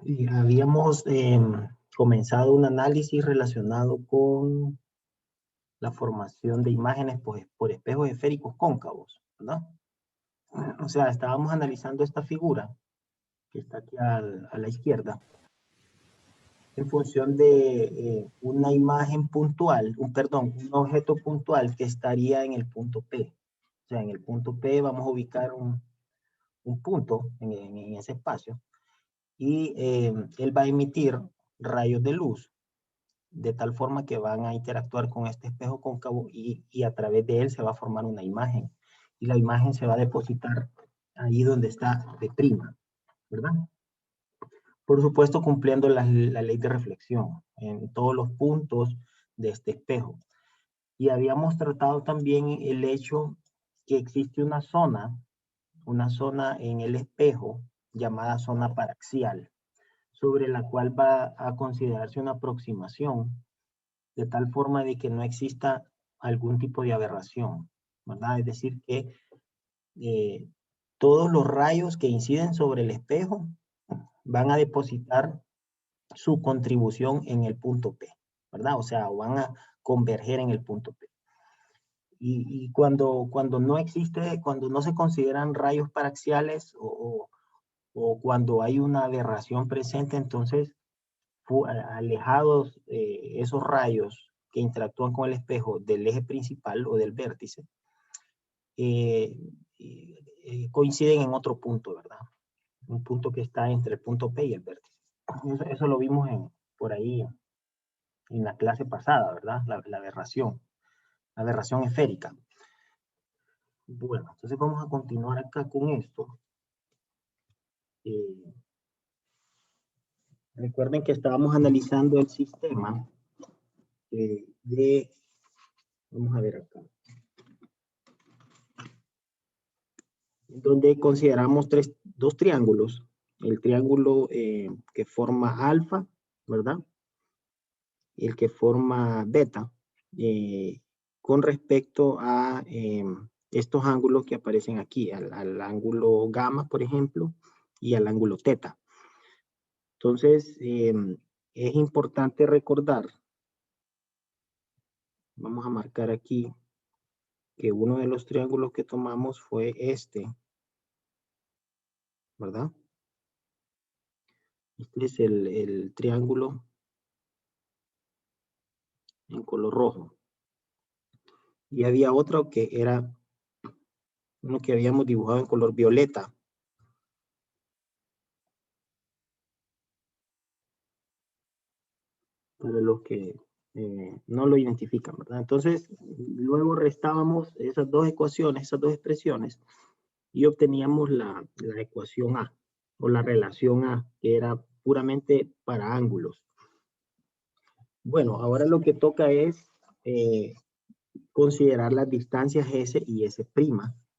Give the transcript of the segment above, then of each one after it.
Y habíamos comenzado un análisis relacionado con la formación de imágenes por espejos esféricos cóncavos, ¿verdad? O sea, estábamos analizando esta figura que está aquí a la izquierda en función de una imagen puntual, un objeto puntual que estaría en el punto P. O sea, en el punto P vamos a ubicar un punto en ese espacio y él va a emitir rayos de luz de tal forma que van a interactuar con este espejo cóncavo y a través de él se va a formar una imagen. Y la imagen se va a depositar ahí donde está P', ¿verdad? Por supuesto, cumpliendo la ley de reflexión en todos los puntos de este espejo. Y habíamos tratado también el hecho que existe una zona en el espejo llamada zona paraxial, sobre la cual va a considerarse una aproximación de tal forma de que no exista algún tipo de aberración, ¿verdad? Es decir, que eh, todos los rayos que inciden sobre el espejo van a depositar su contribución en el punto P, ¿verdad? O sea, van a converger en el punto P. Y cuando no existe, cuando no se consideran rayos paraxiales o cuando hay una aberración presente, entonces alejados esos rayos que interactúan con el espejo del eje principal o del vértice, eh, coinciden en otro punto, ¿verdad? Un punto que está entre el punto P y el vértice. Eso lo vimos por ahí en la clase pasada, ¿verdad? La aberración esférica. Bueno, entonces vamos a continuar acá con esto. Eh, recuerden que estábamos analizando el sistema vamos a ver acá, donde consideramos dos triángulos. El triángulo que forma alfa, ¿verdad? Y el que forma beta, con respecto a estos ángulos que aparecen aquí, al ángulo gamma, por ejemplo, y al ángulo teta. Entonces, es importante recordar, vamos a marcar aquí, que uno de los triángulos que tomamos fue este, ¿verdad? Este es el triángulo en color rojo. Y había otro que era uno que habíamos dibujado en color violeta. Para los que no lo identifican, ¿verdad? Entonces, luego restábamos esas dos ecuaciones, esas dos expresiones, y obteníamos la ecuación A, o la relación A, que era puramente para ángulos. Bueno, ahora lo que toca es considerar las distancias S y S',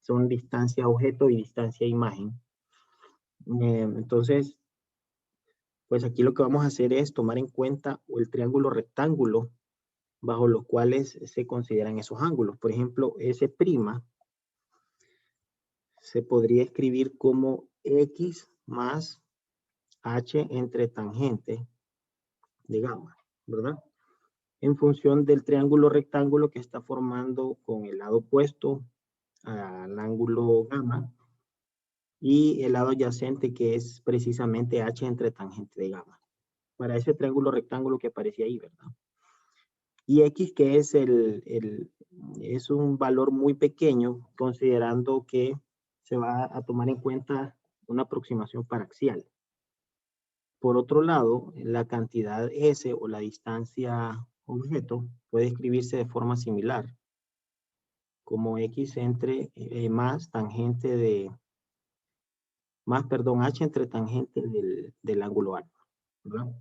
son distancia objeto y distancia imagen. Entonces, pues aquí lo que vamos a hacer es tomar en cuenta el triángulo rectángulo bajo los cuales se consideran esos ángulos. Por ejemplo, S' se podría escribir como X más H entre tangente de gamma, ¿verdad? En función del triángulo rectángulo que está formando con el lado opuesto al ángulo gamma y el lado adyacente que es precisamente H entre tangente de gamma. Para ese triángulo rectángulo que aparece ahí, ¿verdad? Y X que es es un valor muy pequeño considerando que se va a tomar en cuenta una aproximación paraxial. Por otro lado, la cantidad S o la distancia objeto puede escribirse de forma similar, como X entre más tangente de, H entre tangente del ángulo alfa, ¿verdad?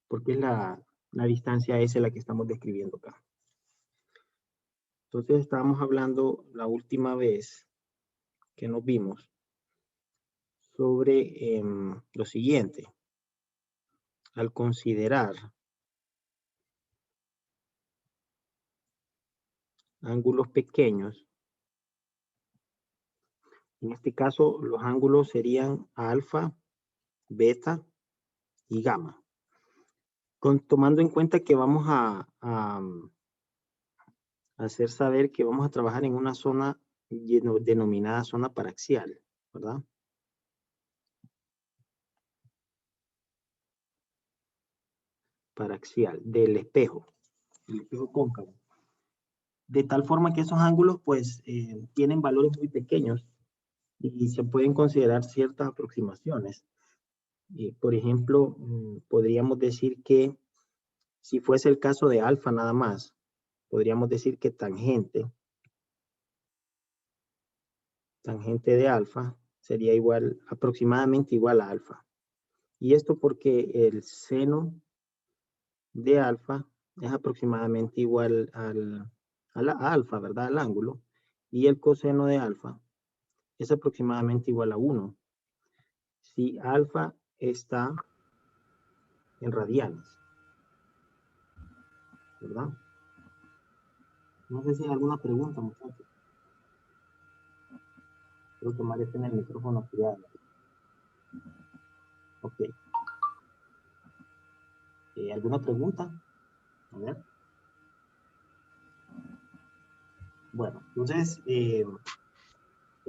Porque es la distancia S la que estamos describiendo acá. Entonces estábamos hablando la última vez que nos vimos sobre lo siguiente. Al considerar ángulos pequeños, en este caso los ángulos serían alfa, beta y gamma. Tomando en cuenta que vamos a hacer saber que vamos a trabajar en una zona denominada zona paraxial, ¿verdad? Paraxial, del espejo, el espejo cóncavo. De tal forma que esos ángulos, pues, tienen valores muy pequeños y se pueden considerar ciertas aproximaciones. Por ejemplo, podríamos decir que si fuese el caso de alfa nada más, podríamos decir que tangente de alfa sería igual, aproximadamente igual a alfa. Y esto porque el seno de alfa es aproximadamente igual a alfa, ¿verdad? Al ángulo. Y el coseno de alfa es aproximadamente igual a 1. Si alfa está en radianes, ¿verdad? No sé si hay alguna pregunta, muchachos. Creo que María tiene el micrófono activado. Ok. ¿Alguna pregunta? A ver. Bueno, entonces, en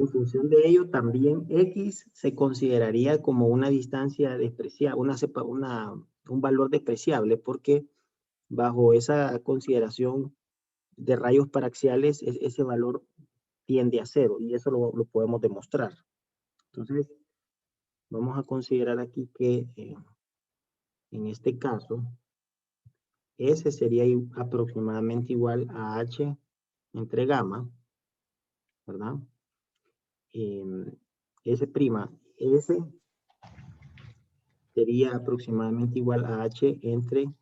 función de ello, también X se consideraría como una distancia despreciable, un valor despreciable, porque bajo esa consideración de rayos paraxiales, ese valor tiende a cero, y eso lo podemos demostrar. Entonces, vamos a considerar aquí que en este caso, S sería aproximadamente igual a H entre gamma, ¿verdad? S', S sería aproximadamente igual a H entre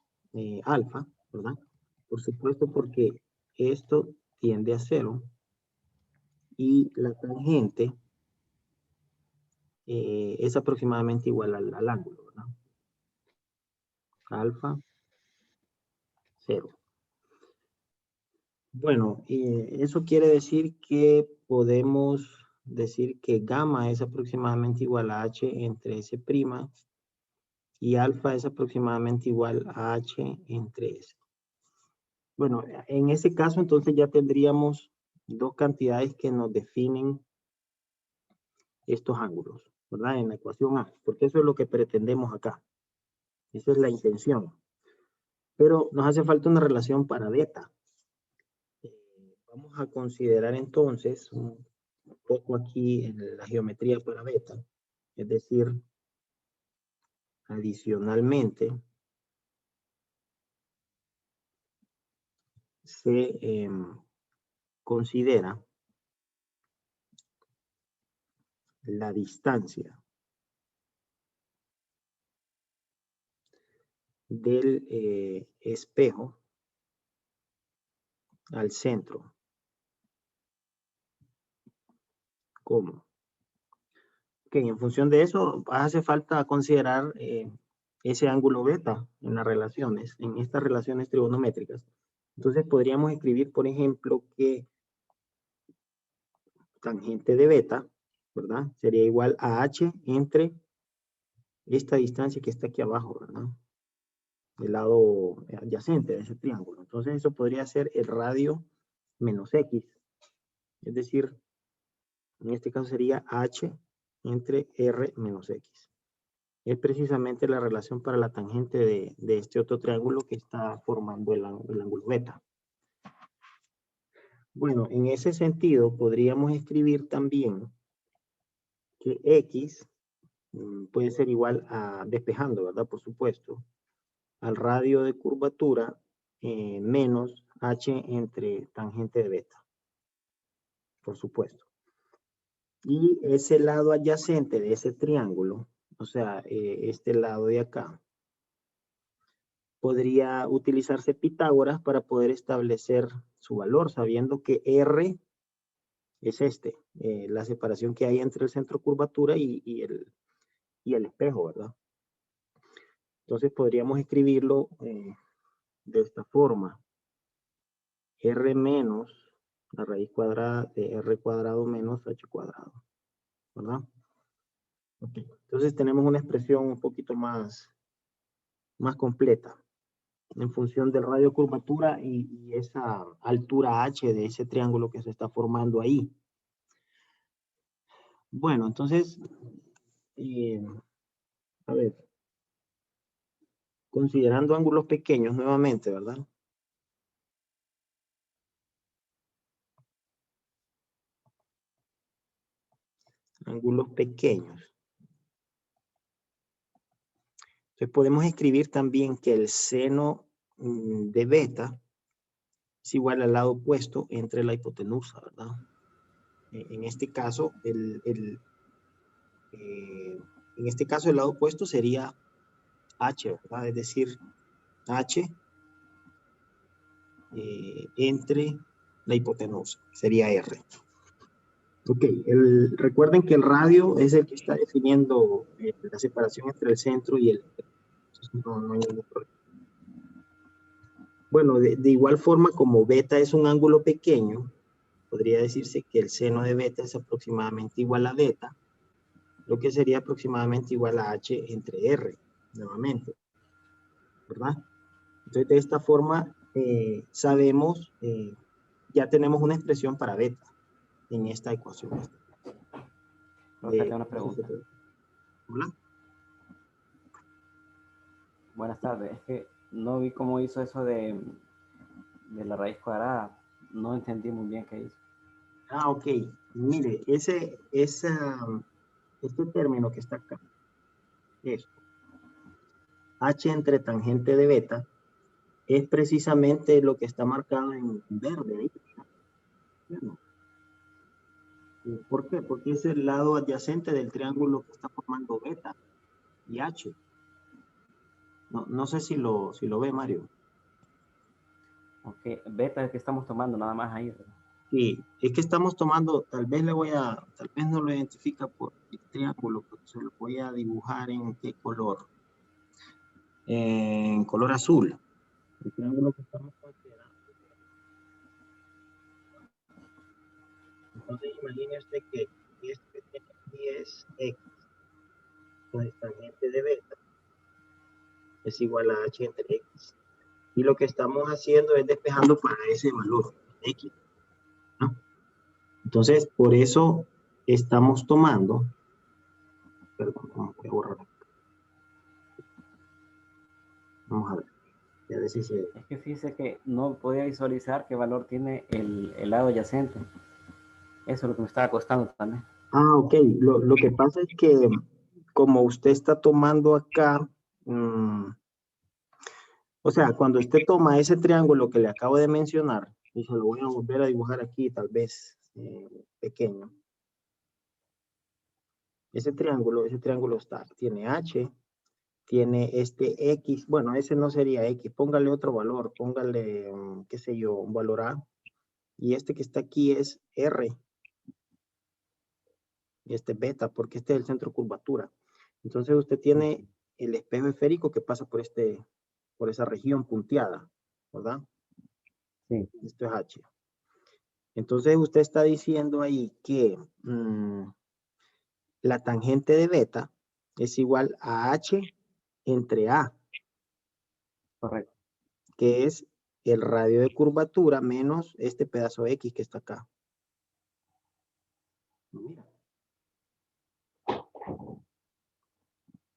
alfa, ¿verdad? Por supuesto, porque esto tiende a cero y la tangente es aproximadamente igual al ángulo, ¿verdad? Alfa, cero. Bueno, eso quiere decir que podemos decir que gamma es aproximadamente igual a H entre S' y alfa es aproximadamente igual a H entre S. Bueno, en ese caso entonces ya tendríamos dos cantidades que nos definen estos ángulos, ¿verdad? En la ecuación A, porque eso es lo que pretendemos acá. Esa es la intención. Pero nos hace falta una relación para beta. Vamos a considerar entonces un poco aquí en la geometría para beta. Es decir, adicionalmente, se considera la distancia del espejo al centro. ¿Cómo? Ok, en función de eso, hace falta considerar ese ángulo beta en las relaciones, en estas relaciones trigonométricas. Entonces podríamos escribir, por ejemplo, que tangente de beta, ¿verdad? Sería igual a h entre esta distancia que está aquí abajo, ¿verdad? El lado adyacente de ese triángulo. Entonces eso podría ser el radio menos x. Es decir, en este caso sería h entre r menos x. Es precisamente la relación para la tangente de este otro triángulo que está formando el ángulo beta. Bueno, en ese sentido podríamos escribir también que x puede ser igual a, despejando, ¿verdad? Por supuesto, al radio de curvatura menos h entre tangente de beta. Por supuesto. Y ese lado adyacente de ese triángulo, o sea, este lado de acá, podría utilizarse Pitágoras para poder establecer su valor, sabiendo que R es la separación que hay entre el centro de curvatura y el espejo, ¿verdad? Entonces podríamos escribirlo de esta forma. R menos la raíz cuadrada de R cuadrado menos H cuadrado, ¿verdad? Okay. Entonces tenemos una expresión un poquito más más completa en función del radio de curvatura y esa altura h de ese triángulo que se está formando ahí. Bueno, entonces, a ver, considerando ángulos pequeños nuevamente, ¿verdad? Ángulos pequeños. Entonces podemos escribir también que el seno de beta es igual al lado opuesto entre la hipotenusa, ¿verdad? En este caso, en este caso el lado opuesto sería h, ¿verdad? Es decir, h entre la hipotenusa, sería r. Ok, recuerden que el radio es el que está definiendo la separación entre el centro y el... No hay ningún problema. Bueno, de igual forma, como beta es un ángulo pequeño, podría decirse que el seno de beta es aproximadamente igual a beta, lo que sería aproximadamente igual a h entre r, nuevamente, ¿verdad? Entonces, de esta forma, sabemos, ya tenemos una expresión para beta en esta ecuación. Tengo una pregunta. Hola. Buenas tardes. Es que no vi cómo hizo eso de la raíz cuadrada. No entendí muy bien qué hizo. Ah, ok. Mire, este término que está acá, esto, h entre tangente de beta, es precisamente lo que está marcado en verde ahí. ¿Por qué? Porque es el lado adyacente del triángulo que está formando beta y h. No sé si lo ve, Mario. Ok, beta es el que estamos tomando nada más ahí, ¿verdad? Sí, es que estamos tomando, tal vez no lo identifica por el triángulo, pero se lo voy a dibujar en qué color. En color azul. El triángulo que estamos considerando. Entonces imagínese que este que tiene aquí es x, entonces tangente de beta es igual a h entre x. Y lo que estamos haciendo es despejando para ese valor, x, ¿no? Entonces, por eso estamos tomando, perdón, voy a borrar. Vamos a ver, ya ver si se... Es que fíjese que no podía visualizar qué valor tiene el lado adyacente. Eso es lo que me estaba costando también. Ah, ok. Lo que pasa es que como usted está tomando acá, o sea, cuando usted toma ese triángulo que le acabo de mencionar, y se lo voy a volver a dibujar aquí, tal vez pequeño. Ese triángulo tiene H, tiene este X, bueno, ese no sería X, póngale otro valor, póngale, qué sé yo, un valor A, y este que está aquí es R, y este beta, porque este es el centro de curvatura. Entonces usted tiene el espejo esférico que pasa por esa región punteada, ¿verdad? Sí. Esto es H. Entonces usted está diciendo ahí que la tangente de beta es igual a H entre A. Correcto. Que es el radio de curvatura menos este pedazo X que está acá. Mira.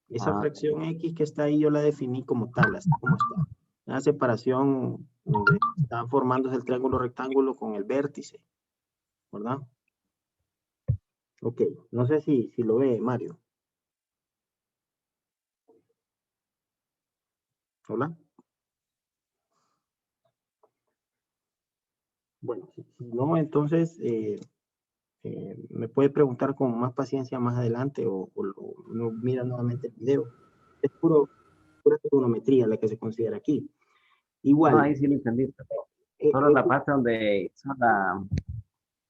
Esa fracción X que está ahí yo la definí como tal, así como está. La separación donde está formándose el triángulo rectángulo con el vértice, ¿verdad? Ok, no sé si lo ve, Mario. Hola. Bueno, si no, entonces me puede preguntar con más paciencia más adelante o mira nuevamente el video. Es pura trigonometría la que se considera aquí. Igual. No, ahí sí lo entendí. Solo la parte donde hizo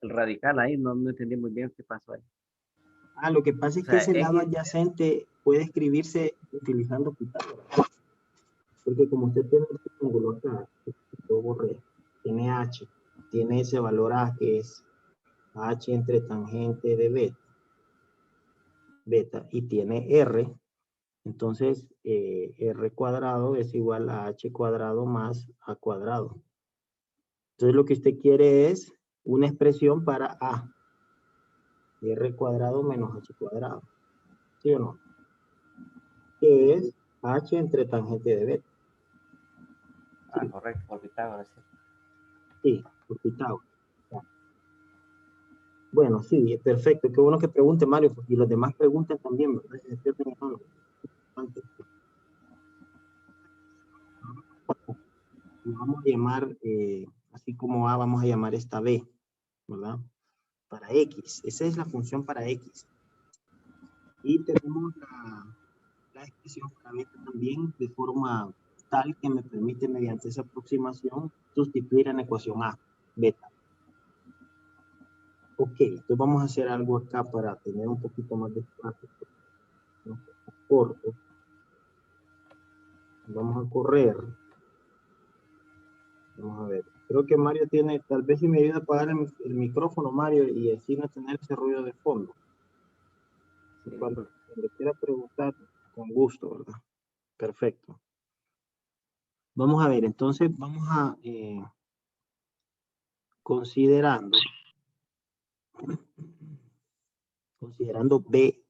el radical ahí, no entendí muy bien qué pasó ahí. Lo que pasa es que ese lado adyacente puede escribirse utilizando Pitágoras. Porque como usted tiene el triángulo acá, lo borré, tiene H, tiene ese valor A que es H entre tangente de beta, y tiene R, Entonces, R cuadrado es igual a H cuadrado más A cuadrado. Entonces, lo que usted quiere es una expresión para A. R cuadrado menos H cuadrado. ¿Sí o no? Que es H entre tangente de beta. Ah, Sí, correcto, por Pitágoras, sí. sí, por Pitágoras. Bueno, sí, perfecto. Qué bueno que pregunte, Mario, y los demás pregunten también, ¿verdad? Si se pierden algo. Antes. Lo vamos a llamar, así como A, vamos a llamar esta B, ¿verdad? Para X. Esa es la función para X. Y tenemos la expresión para beta también de forma tal que me permite, mediante esa aproximación, sustituir en la ecuación A, beta. Ok, entonces vamos a hacer algo acá para tener un poquito más de espacio. Un poco corto. Vamos a correr. Vamos a ver. Creo que Mario tiene, tal vez si me ayuda a apagar el micrófono, Mario, y así no tener ese ruido de fondo. Y Sí, cuando disculpe. le quiera preguntar, con gusto, ¿verdad? Perfecto. Vamos a ver, entonces vamos a, considerando B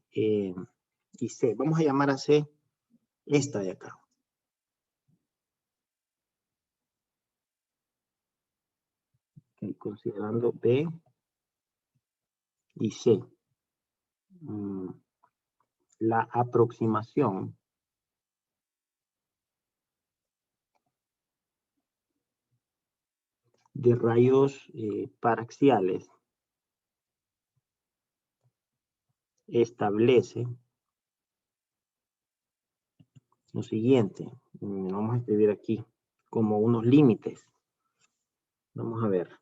y C. Vamos a llamar a C esta de acá. Okay, considerando B y C. La aproximación de rayos paraxiales establece lo siguiente. Vamos a escribir aquí como unos límites. Vamos a ver.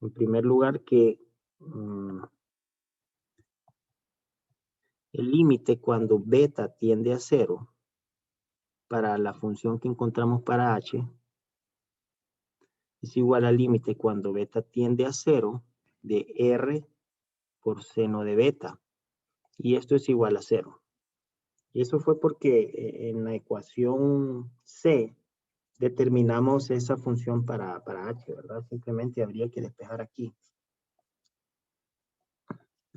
En primer lugar, que el límite cuando beta tiende a 0 para la función que encontramos para h es igual al límite cuando beta tiende a 0 de r por seno de beta. Y esto es igual a 0. Y eso fue porque en la ecuación C determinamos esa función para h, ¿verdad? Simplemente habría que despejar aquí.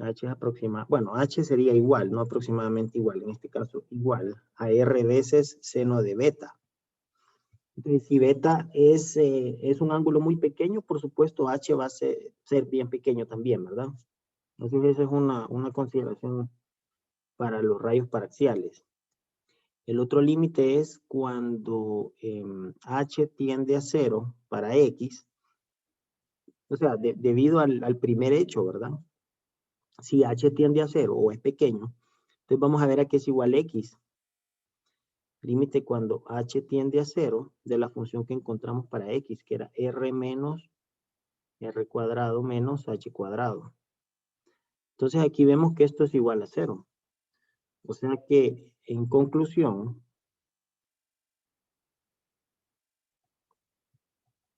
H es aproximado, bueno, H sería igual, no aproximadamente igual, en este caso igual a R veces seno de beta. Entonces, si beta es un ángulo muy pequeño, por supuesto, H va a ser bien pequeño también, ¿verdad? Entonces, esa es una consideración para los rayos paraxiales. El otro límite es cuando H tiende a 0 para X, o sea, debido al primer hecho, ¿verdad? Si H tiende a 0 o es pequeño, entonces vamos a ver a qué es igual X. Límite cuando H tiende a 0 de la función que encontramos para X, que era R menos R cuadrado menos H cuadrado. Entonces aquí vemos que esto es igual a 0. O sea que en conclusión,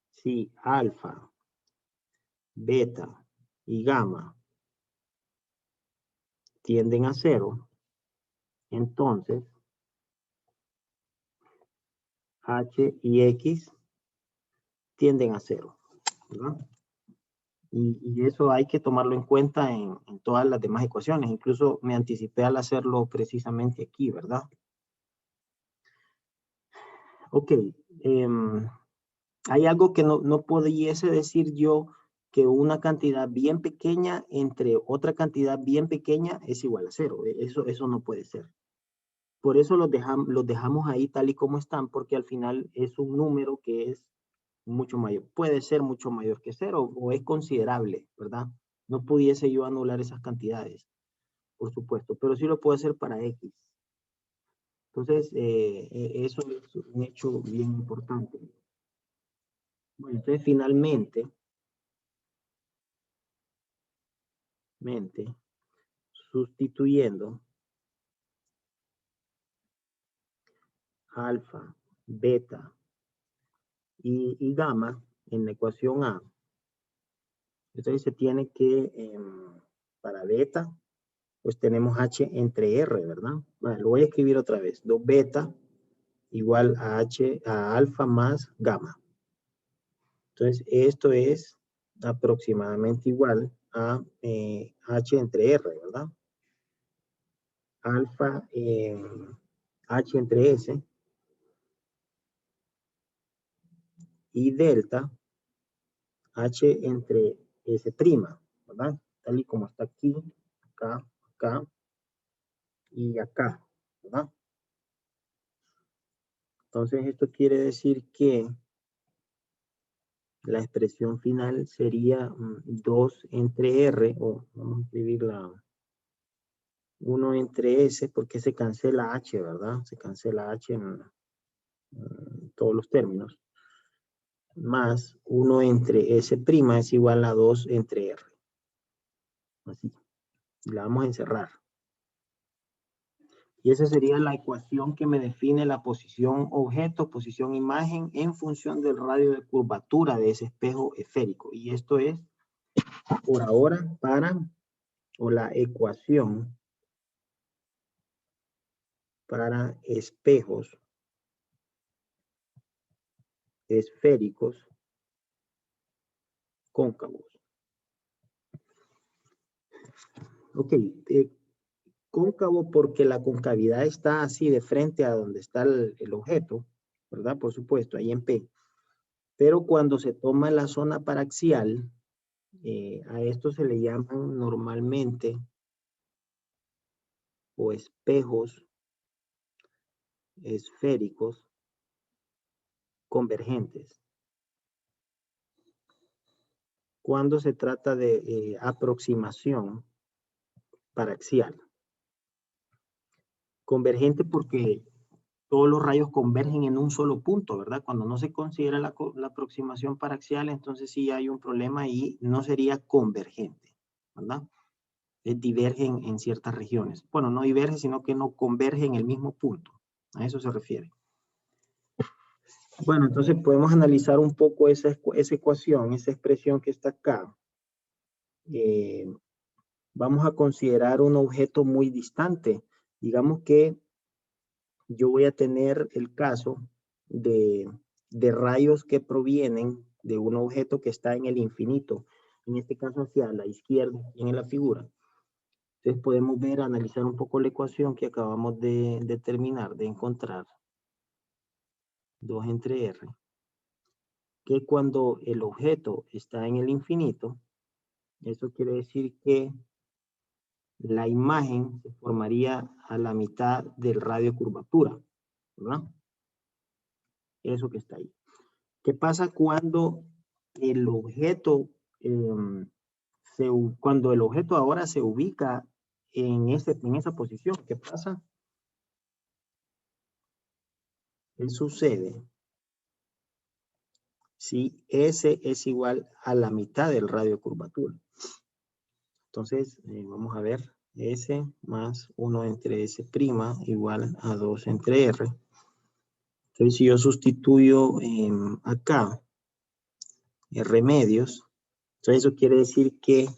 si alfa, beta y gamma tienden a 0, entonces H y X tienden a 0, ¿verdad? Y eso hay que tomarlo en cuenta en todas las demás ecuaciones. Incluso me anticipé al hacerlo precisamente aquí, ¿verdad? Ok. Hay algo que no pudiese decir yo, que una cantidad bien pequeña entre otra cantidad bien pequeña es igual a 0. Eso no puede ser. Por eso los dejamos ahí tal y como están, porque al final es un número que es mucho mayor. Puede ser mucho mayor que 0 o es considerable, ¿verdad? No pudiese yo anular esas cantidades, por supuesto, pero sí lo puedo hacer para X. Entonces, eso es un hecho bien importante. Bueno, entonces finalmente, sustituyendo alfa, beta y gamma en la ecuación A, entonces se tiene que, para beta, pues tenemos H entre R, ¿verdad? Bueno, lo voy a escribir otra vez. 2 beta igual a H, a alfa más gamma. Entonces, esto es aproximadamente igual a H entre R, ¿verdad? Alfa H entre S y delta H entre S', ¿verdad? Tal y como está aquí, acá, acá y acá, ¿verdad? Entonces, esto quiere decir que la expresión final sería 2 entre R, o vamos a escribirla 1 entre S, porque se cancela H, ¿verdad? Se cancela H en todos los términos. Más 1 entre S' es igual a 2 entre R. Así. La vamos a encerrar. Y esa sería la ecuación que me define la posición objeto, posición imagen, en función del radio de curvatura de ese espejo esférico. Y esto es, por ahora, la ecuación para espejos esféricos cóncavos. Ok, cóncavo porque la concavidad está así de frente a donde está el objeto, ¿verdad? Por supuesto, ahí en P. Pero cuando se toma la zona paraxial, a esto se le llaman normalmente o espejos esféricos convergentes. Cuando se trata de aproximación paraxial. Convergente porque todos los rayos convergen en un solo punto, ¿verdad? Cuando no se considera la aproximación paraxial, entonces sí hay un problema y no sería convergente, ¿verdad? Divergen en ciertas regiones. Bueno, no diverge, sino que no converge en el mismo punto. A eso se refiere. Bueno, entonces podemos analizar un poco esa ecuación, esa expresión que está acá. Vamos a considerar un objeto muy distante. Digamos que yo voy a tener el caso de rayos que provienen de un objeto que está en el infinito. En este caso hacia la izquierda, en la figura. Entonces podemos ver, analizar un poco la ecuación que acabamos de determinar, de encontrar. 2 entre R. Que cuando el objeto está en el infinito, eso quiere decir que la imagen se formaría a la mitad del radio de curvatura, ¿verdad? Eso que está ahí. ¿Qué pasa cuando el objeto, cuando el objeto ahora se ubica en esa posición? ¿Qué pasa? ¿Qué sucede si S es igual a la mitad del radio de curvatura? Entonces, vamos a ver, S más 1 entre S' igual a 2 entre R. Entonces, si yo sustituyo acá R medios, entonces eso quiere decir que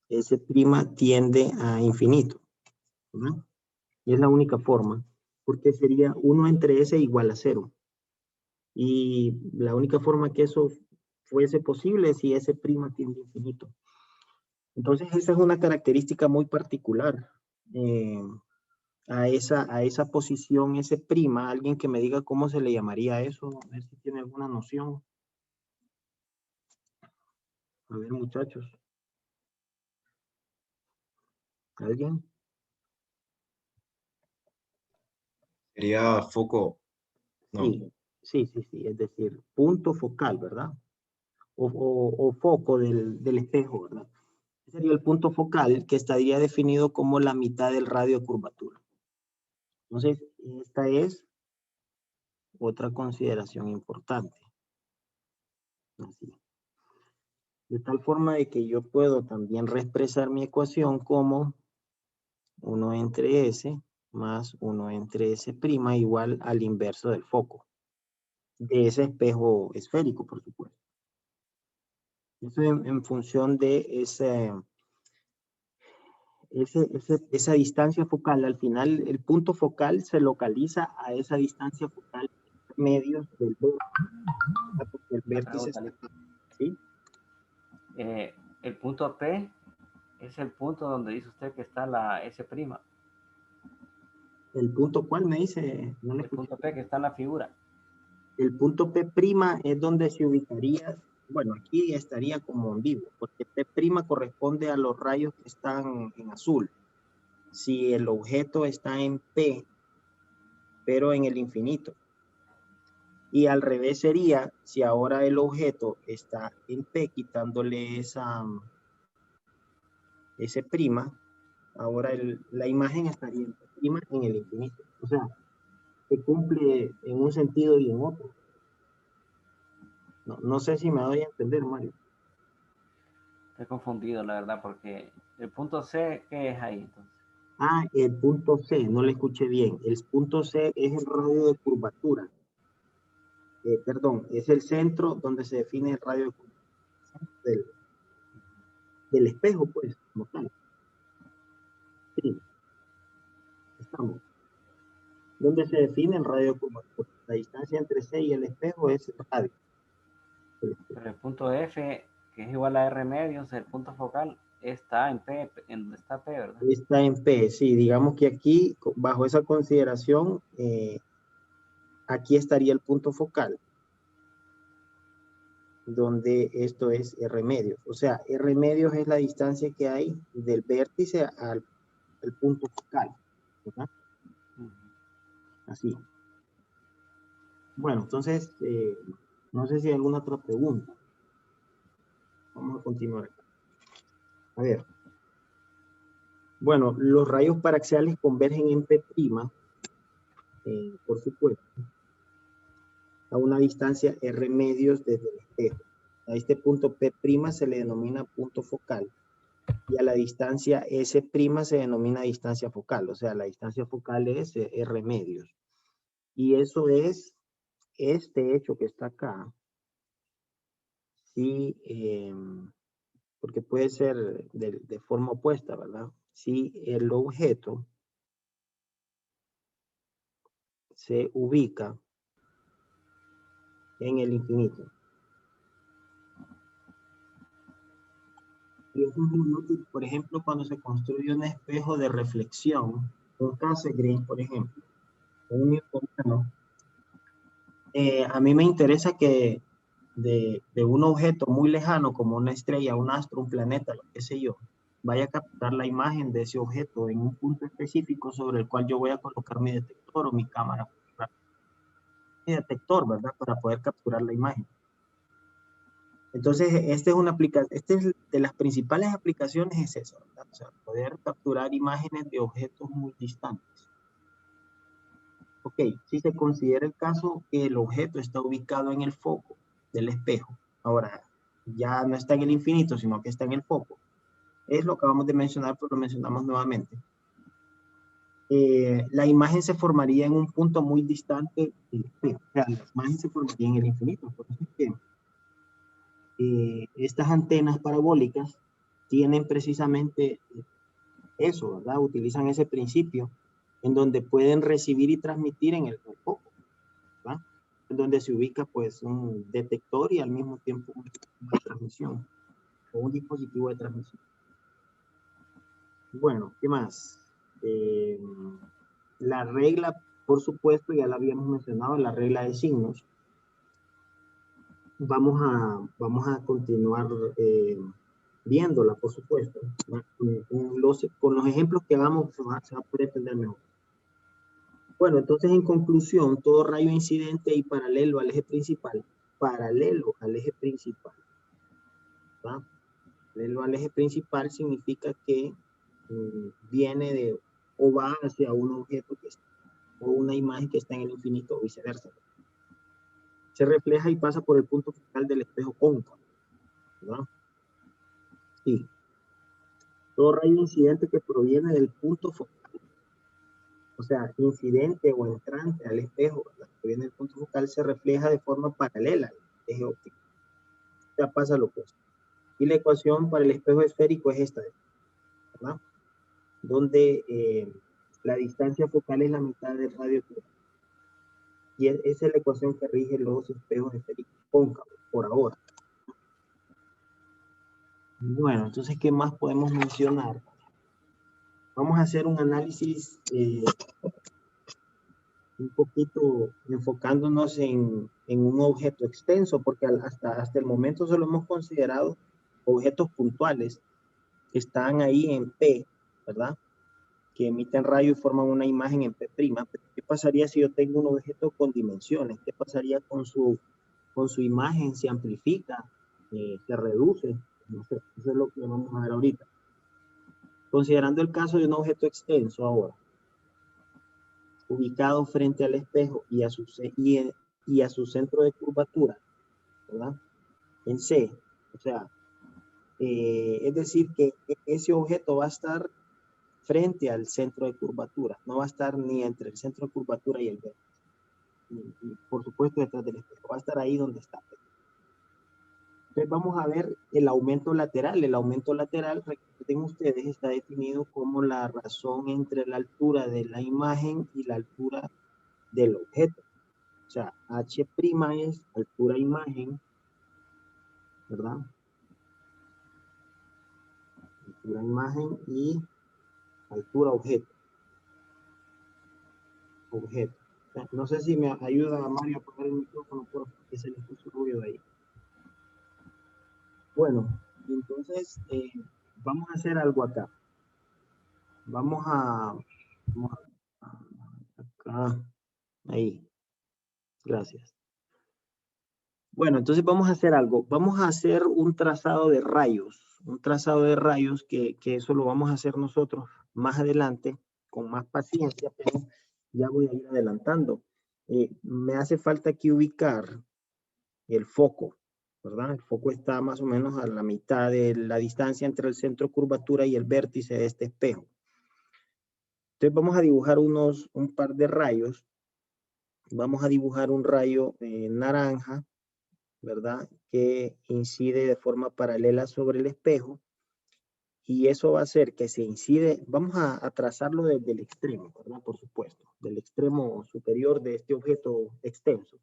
S' tiende a infinito, ¿no? Y es la única forma, porque sería 1 entre S igual a 0. Y la única forma que eso fuese posible es si S' tiende a infinito. Entonces, esa es una característica muy particular a esa posición, S'. Alguien que me diga cómo se le llamaría eso, a ver si tiene alguna noción. A ver, muchachos. ¿Alguien? Sería foco. No. Sí, es decir, punto focal, ¿verdad? O foco del espejo, ¿verdad? Ese sería el punto focal que estaría definido como la mitad del radio de curvatura. Entonces, esta es otra consideración importante. Así. De tal forma de que yo puedo también reexpresar mi ecuación como 1 entre S más 1 entre S' igual al inverso del foco. De ese espejo esférico, por supuesto. Eso en función de esa distancia focal, al final el punto focal se localiza a esa distancia focal medio del vértice. Porque el vértice está, ¿sí? El punto P es el punto donde dice usted que está la S'. ¿El punto cuál me dice? No le el punto P que está en la figura. El punto P' es donde se ubicaría, bueno, aquí estaría como en vivo, porque P' corresponde a los rayos que están en azul. Si el objeto está en P, pero en el infinito. Y al revés sería, si ahora el objeto está en P, quitándole ese prima, ahora la imagen estaría en P' en el infinito. O sea, se cumple en un sentido y en otro. No sé si me doy a entender, Mario. Estoy confundido, la verdad, porque el punto C, ¿qué es ahí entonces? Ah, el punto C, no le escuché bien. El punto C es el radio de curvatura. Perdón, es el centro donde se define el radio de curvatura del espejo, pues, como tal. Sí, estamos. Donde se define el radio de curvatura. La distancia entre C y el espejo es el radio. Pero el punto F, que es igual a R medios, el punto focal, está en P, en donde está P, ¿verdad? Está en P, sí. Digamos que aquí, bajo esa consideración, aquí estaría el punto focal, donde esto es R medios. O sea, R medios es la distancia que hay del vértice al punto focal, ¿verdad? Así. Bueno, entonces, no sé si hay alguna otra pregunta. Vamos a continuar acá. A ver. Bueno, los rayos paraxiales convergen en P', por supuesto, a una distancia R medios desde el espejo. A este punto P' se le denomina punto focal y a la distancia S' se denomina distancia focal. O sea, la distancia focal es R medios. Y eso es este hecho que está acá. Sí, porque puede ser de forma opuesta, ¿verdad? Si el objeto se ubica en el infinito. Y eso es muy útil, por ejemplo, cuando se construye un espejo de reflexión, un Cassegrain, por ejemplo, un newtoniano. A mí me interesa que de un objeto muy lejano, como una estrella, un astro, un planeta, lo que sé yo, vaya a capturar la imagen de ese objeto en un punto específico sobre el cual yo voy a colocar mi detector o mi cámara. Mi detector, ¿verdad? Para poder capturar la imagen. Entonces, esta es de las principales aplicaciones es eso, ¿verdad? O sea, poder capturar imágenes de objetos muy distantes. Ok, si se considera el caso que el objeto está ubicado en el foco del espejo, ahora ya no está en el infinito, sino que está en el foco. Es lo que acabamos de mencionar, pero lo mencionamos nuevamente. La imagen se formaría en un punto muy distante del espejo. O sea, la imagen se formaría en el infinito. Por eso es que estas antenas parabólicas tienen precisamente eso, ¿verdad? Utilizan ese principio en donde pueden recibir y transmitir en el foco, ¿verdad? En donde se ubica pues un detector y al mismo tiempo una transmisión o un dispositivo de transmisión. Bueno, ¿qué más? La regla, por supuesto, ya la habíamos mencionado, la regla de signos. Vamos a continuar viéndola, por supuesto. Con los ejemplos que hagamos se va a poder entender mejor. Bueno, entonces en conclusión, todo rayo incidente y paralelo al eje principal, ¿va? Paralelo al eje principal significa que viene de o va hacia un objeto que está, o una imagen que está en el infinito o viceversa. Se refleja y pasa por el punto focal del espejo cóncavo, ¿verdad? Sí. Todo rayo incidente que proviene del punto focal, o sea, incidente o entrante al espejo, ¿verdad? Que viene del punto focal, se refleja de forma paralela al eje óptico. O sea, pasa lo opuesto. Y la ecuación para el espejo esférico es esta, ¿verdad? donde la distancia focal es la mitad del radio total. Y esa es la ecuación que rige los espejos esféricos cóncavos, por ahora. Bueno, entonces, ¿qué más podemos mencionar? Vamos a hacer un análisis un poquito enfocándonos en un objeto extenso, porque hasta el momento solo hemos considerado objetos puntuales que están ahí en P, ¿verdad? Que emiten rayos y forman una imagen en P'. Pero ¿qué pasaría si yo tengo un objeto con dimensiones? ¿Qué pasaría con su imagen? ¿Se amplifica? ¿Se reduce? No sé, eso es lo que vamos a ver ahorita. Considerando el caso de un objeto extenso ahora, ubicado frente al espejo y a su centro de curvatura, ¿verdad? En C, o sea, es decir que ese objeto va a estar frente al centro de curvatura, no va a estar ni entre el centro de curvatura y el vértice, y por supuesto detrás del espejo, va a estar ahí donde está. Entonces vamos a ver el aumento lateral. El aumento lateral, recuerden ustedes, está definido como la razón entre la altura de la imagen y la altura del objeto. O sea, H' es altura imagen, ¿verdad? Altura imagen y altura objeto. Objeto. O sea, no sé si me ayuda Mario a poner el micrófono porque se le puso ruido ahí. Bueno, entonces vamos a hacer algo acá. Vamos a acá, ahí. Gracias. Bueno, entonces vamos a hacer algo. Vamos a hacer un trazado de rayos. Un trazado de rayos que eso lo vamos a hacer nosotros más adelante, con más paciencia, pero ya voy a ir adelantando. Me hace falta aquí ubicar el foco, ¿verdad? El foco está más o menos a la mitad de la distancia entre el centro de curvatura y el vértice de este espejo. Entonces vamos a dibujar un par de rayos. Vamos a dibujar un rayo naranja, ¿verdad? Que incide de forma paralela sobre el espejo. Y eso va a hacer que se incide, vamos a trazarlo desde el extremo, ¿verdad? Por supuesto, del extremo superior de este objeto extenso.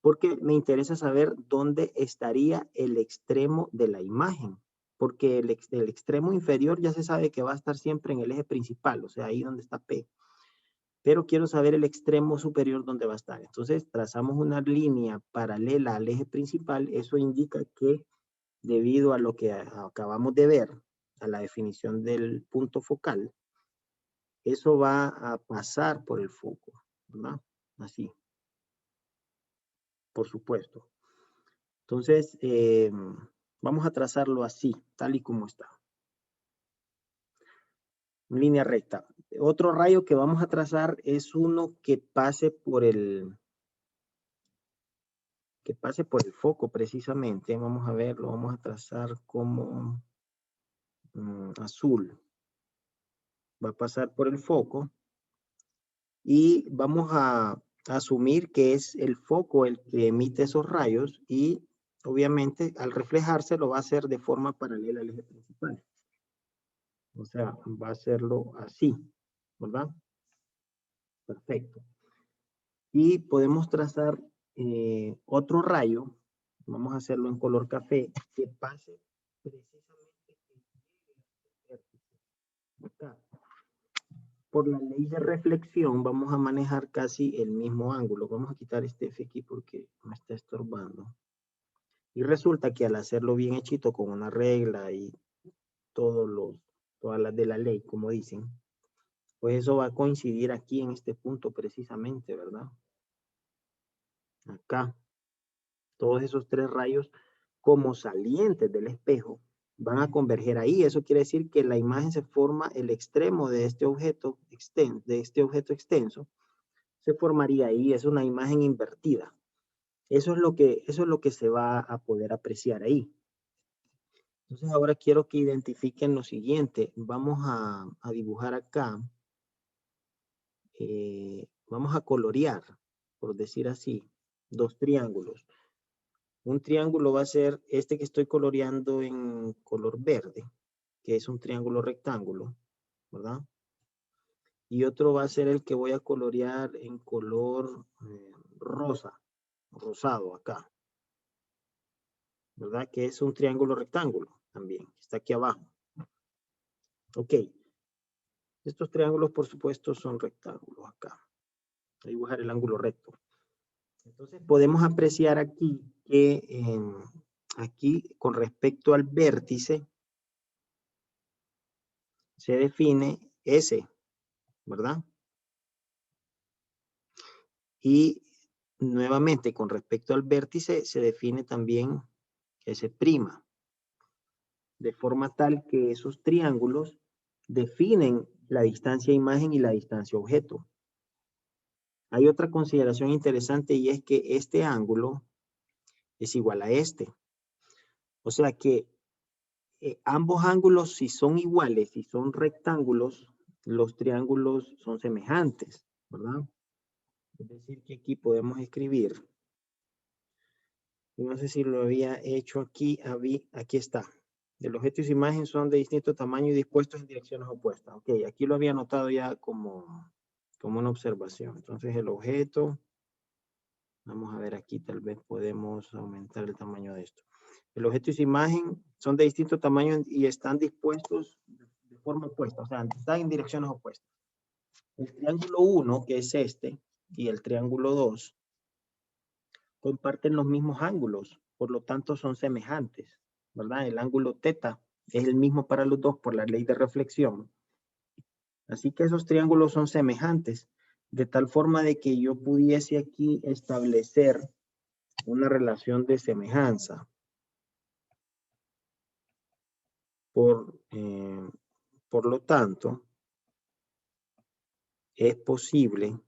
Porque me interesa saber dónde estaría el extremo de la imagen. Porque el extremo inferior ya se sabe que va a estar siempre en el eje principal, o sea, ahí donde está P. Pero quiero saber el extremo superior donde va a estar. Entonces, trazamos una línea paralela al eje principal. Eso indica que debido a lo que acabamos de ver, a la definición del punto focal, eso va a pasar por el foco, ¿verdad? Así. Por supuesto. Entonces, vamos a trazarlo así, tal y como está. Línea recta. Otro rayo que vamos a trazar es uno que pase por el foco precisamente. Vamos a ver, lo vamos a trazar como azul. Va a pasar por el foco y vamos a asumir que es el foco el que emite esos rayos y obviamente al reflejarse lo va a hacer de forma paralela al eje principal. O sea, va a hacerlo así, ¿verdad? Perfecto. Y podemos trazar otro rayo, vamos a hacerlo en color café, que pase precisamente acá. Por la ley de reflexión vamos a manejar casi el mismo ángulo. Vamos a quitar este F aquí porque me está estorbando. Y resulta que al hacerlo bien hechito con una regla y todas las de la ley, como dicen, pues eso va a coincidir aquí en este punto precisamente, ¿verdad? Acá. Todos esos tres rayos como salientes del espejo van a converger ahí. Eso quiere decir que la imagen se forma, el extremo de este objeto extenso, se formaría ahí. Es una imagen invertida. Eso es lo que se va a poder apreciar ahí. Entonces ahora quiero que identifiquen lo siguiente. Vamos a dibujar acá. Vamos a colorear, por decir así, dos triángulos. Un triángulo va a ser este que estoy coloreando en color verde, que es un triángulo rectángulo. ¿verdad? Y otro va a ser el que voy a colorear en color rosa, rosado acá, ¿verdad? Que es un triángulo rectángulo también, está aquí abajo. Ok. Estos triángulos, por supuesto, son rectángulos acá. Voy a dibujar el ángulo recto. Entonces, podemos apreciar aquí que aquí, con respecto al vértice, se define S, ¿verdad? Y nuevamente, con respecto al vértice, se define también S', de forma tal que esos triángulos definen la distancia imagen y la distancia objeto. Hay otra consideración interesante y es que este ángulo es igual a este. O sea que ambos ángulos, si son iguales, si son rectángulos, los triángulos son semejantes, ¿verdad? Es decir, que aquí podemos escribir. No sé si lo había hecho aquí. Aquí está. El objeto y su imagen son de distinto tamaño y dispuestos en direcciones opuestas. Ok, aquí lo había anotado ya como una observación. Entonces el objeto, vamos a ver aquí, tal vez podemos aumentar el tamaño de esto. El objeto y su imagen son de distinto tamaño y están dispuestos de forma opuesta, o sea, están en direcciones opuestas. El triángulo 1, que es este, y el triángulo 2, comparten los mismos ángulos, por lo tanto son semejantes, ¿verdad? El ángulo teta es el mismo para los dos por la ley de reflexión. Así que esos triángulos son semejantes, de tal forma de que yo pudiese aquí establecer una relación de semejanza. Por lo tanto, es posible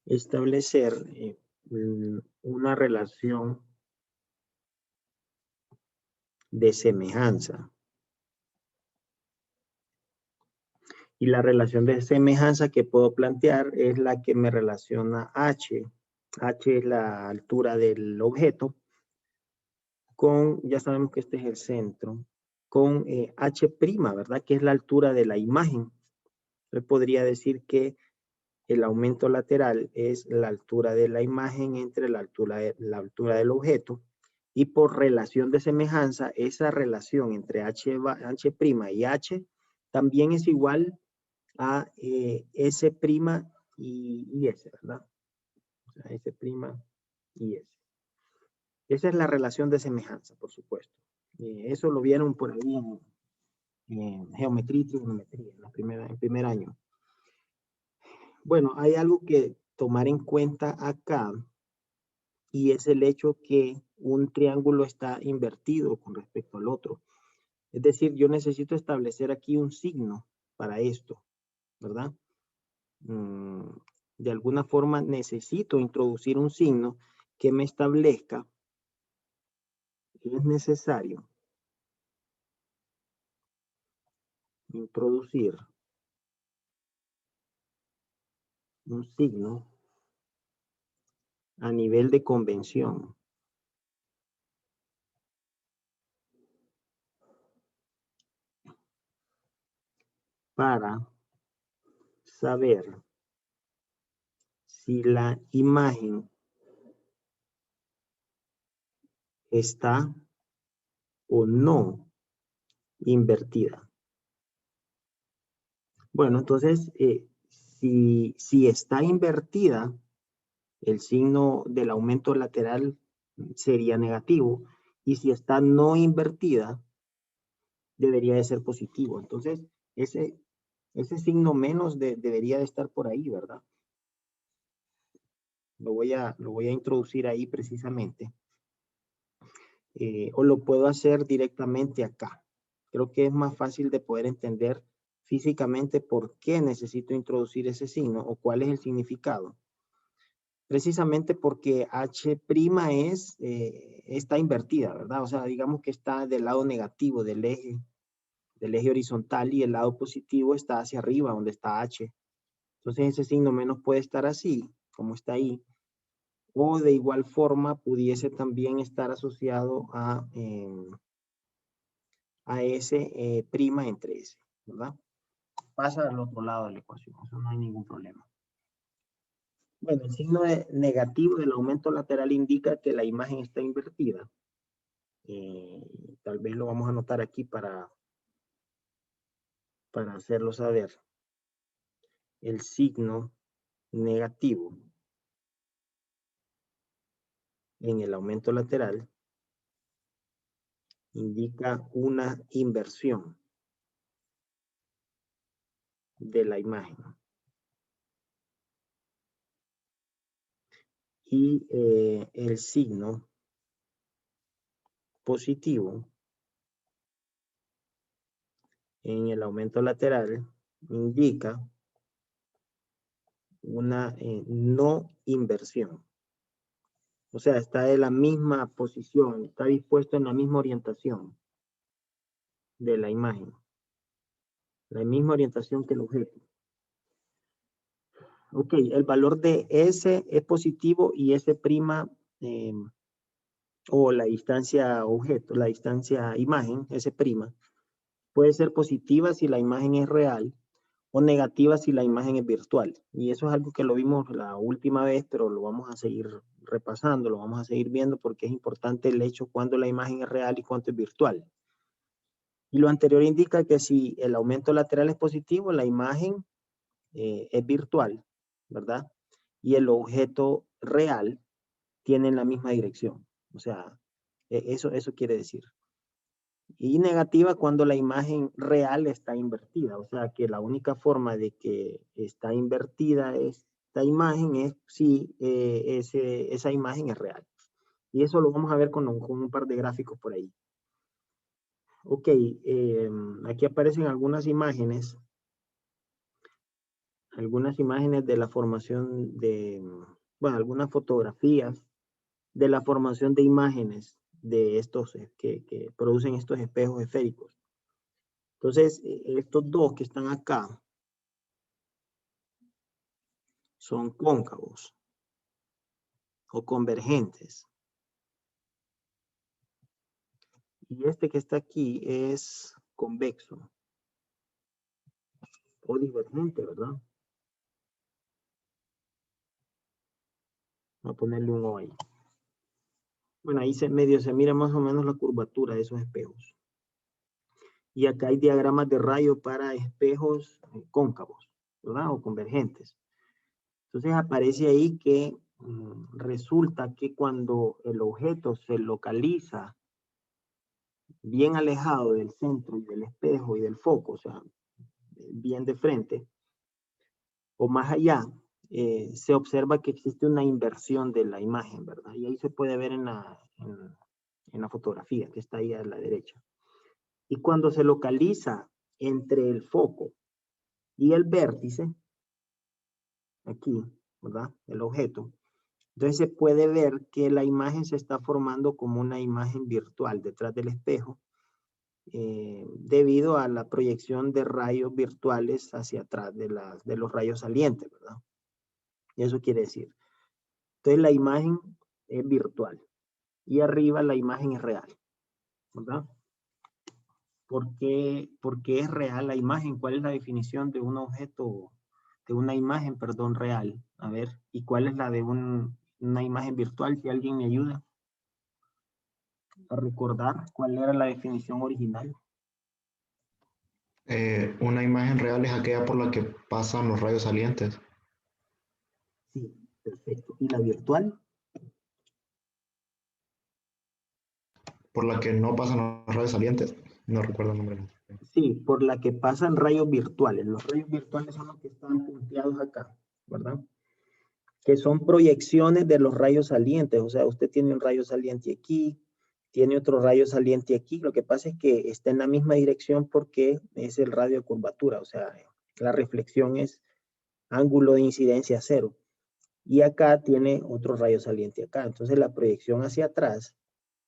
establecer una relación de semejanza. Y la relación de semejanza que puedo plantear es la que me relaciona H. H es la altura del objeto con, ya sabemos que este es el centro, con H', ¿verdad? Que es la altura de la imagen. Yo podría decir que el aumento lateral es la altura de la imagen entre la altura del objeto. Y por relación de semejanza, esa relación entre H' y H también es igual a S' y S, ¿verdad? O sea, S' y S. Esa es la relación de semejanza, por supuesto. Eso lo vieron por ahí en geometría y trigonometría, en primer año. Bueno, hay algo que tomar en cuenta acá y es el hecho que un triángulo está invertido con respecto al otro. Es decir, yo necesito establecer aquí un signo para esto, ¿verdad? De alguna forma necesito introducir un signo que me establezca que es necesario introducir un signo a nivel de convención para saber si la imagen está o no invertida. Bueno, entonces, si está invertida, el signo del aumento lateral sería negativo, y si está no invertida, debería de ser positivo. Entonces, ese signo menos debería de estar por ahí, ¿verdad? Lo voy a introducir ahí precisamente. O lo puedo hacer directamente acá. Creo que es más fácil de poder entender físicamente por qué necesito introducir ese signo o cuál es el significado. Precisamente porque H' está invertida, ¿verdad? O sea, digamos que está del lado negativo del eje horizontal y el lado positivo está hacia arriba, donde está H. Entonces ese signo menos puede estar así, como está ahí. O de igual forma pudiese también estar asociado a a S' entre S, ¿verdad? Pasa al otro lado de la ecuación, eso no hay ningún problema. Bueno, el signo negativo del aumento lateral indica que la imagen está invertida. Tal vez lo vamos a anotar aquí para hacerlo saber. El signo negativo en el aumento lateral indica una inversión de la imagen. Y el signo positivo en el aumento lateral indica una no inversión. O sea, está en la misma posición, está dispuesto en la misma orientación de la imagen. La misma orientación que el objeto. Ok, el valor de S es positivo y S' o la distancia objeto, la distancia imagen, S', puede ser positiva si la imagen es real o negativa si la imagen es virtual. Y eso es algo que lo vimos la última vez, pero lo vamos a seguir repasando, lo vamos a seguir viendo porque es importante el hecho cuando la imagen es real y cuánto es virtual. Y lo anterior indica que si el aumento lateral es positivo, la imagen es virtual, ¿verdad? Y el objeto real tiene la misma dirección. O sea, eso quiere decir. Y negativa cuando la imagen real está invertida. O sea, que la única forma de que está invertida esta imagen es si esa imagen es real. Y eso lo vamos a ver con un par de gráficos por ahí. Ok, aquí aparecen algunas imágenes de la formación de, bueno, algunas fotografías de la formación de imágenes de estos que producen estos espejos esféricos. Entonces, estos dos que están acá son cóncavos o convergentes. Y este que está aquí es convexo o divergente, ¿verdad? Voy a ponerle un O ahí. Bueno, ahí medio se mira más o menos la curvatura de esos espejos. Y acá hay diagramas de rayo para espejos cóncavos, ¿verdad? O convergentes. Entonces aparece ahí que resulta que cuando el objeto se localiza bien alejado del centro y del espejo y del foco, o sea, bien de frente, o más allá, se observa que existe una inversión de la imagen, ¿verdad? Y ahí se puede ver en la fotografía que está ahí a la derecha. Y cuando se localiza entre el foco y el vértice, aquí, ¿verdad? El objeto. Entonces se puede ver que la imagen se está formando como una imagen virtual detrás del espejo debido a la proyección de rayos virtuales hacia atrás de los rayos salientes, ¿verdad? Y eso quiere decir. Entonces la imagen es virtual y arriba la imagen es real, ¿verdad? ¿Por qué es real la imagen? ¿Cuál es la definición de un objeto, de una imagen, perdón, real? A ver, ¿y cuál es la de una imagen virtual? Si alguien me ayuda a recordar cuál era la definición original. Una imagen real es aquella por la que pasan los rayos salientes. Sí, perfecto. ¿Y la virtual? Por la que no pasan los rayos salientes. No recuerdo el nombre. Sí, por la que pasan rayos virtuales. Los rayos virtuales son los que están punteados acá, ¿verdad? Que son proyecciones de los rayos salientes. O sea, usted tiene un rayo saliente aquí, tiene otro rayo saliente aquí. Lo que pasa es que está en la misma dirección porque es el radio de curvatura. O sea, la reflexión es ángulo de incidencia cero. Y acá tiene otro rayo saliente acá. Entonces la proyección hacia atrás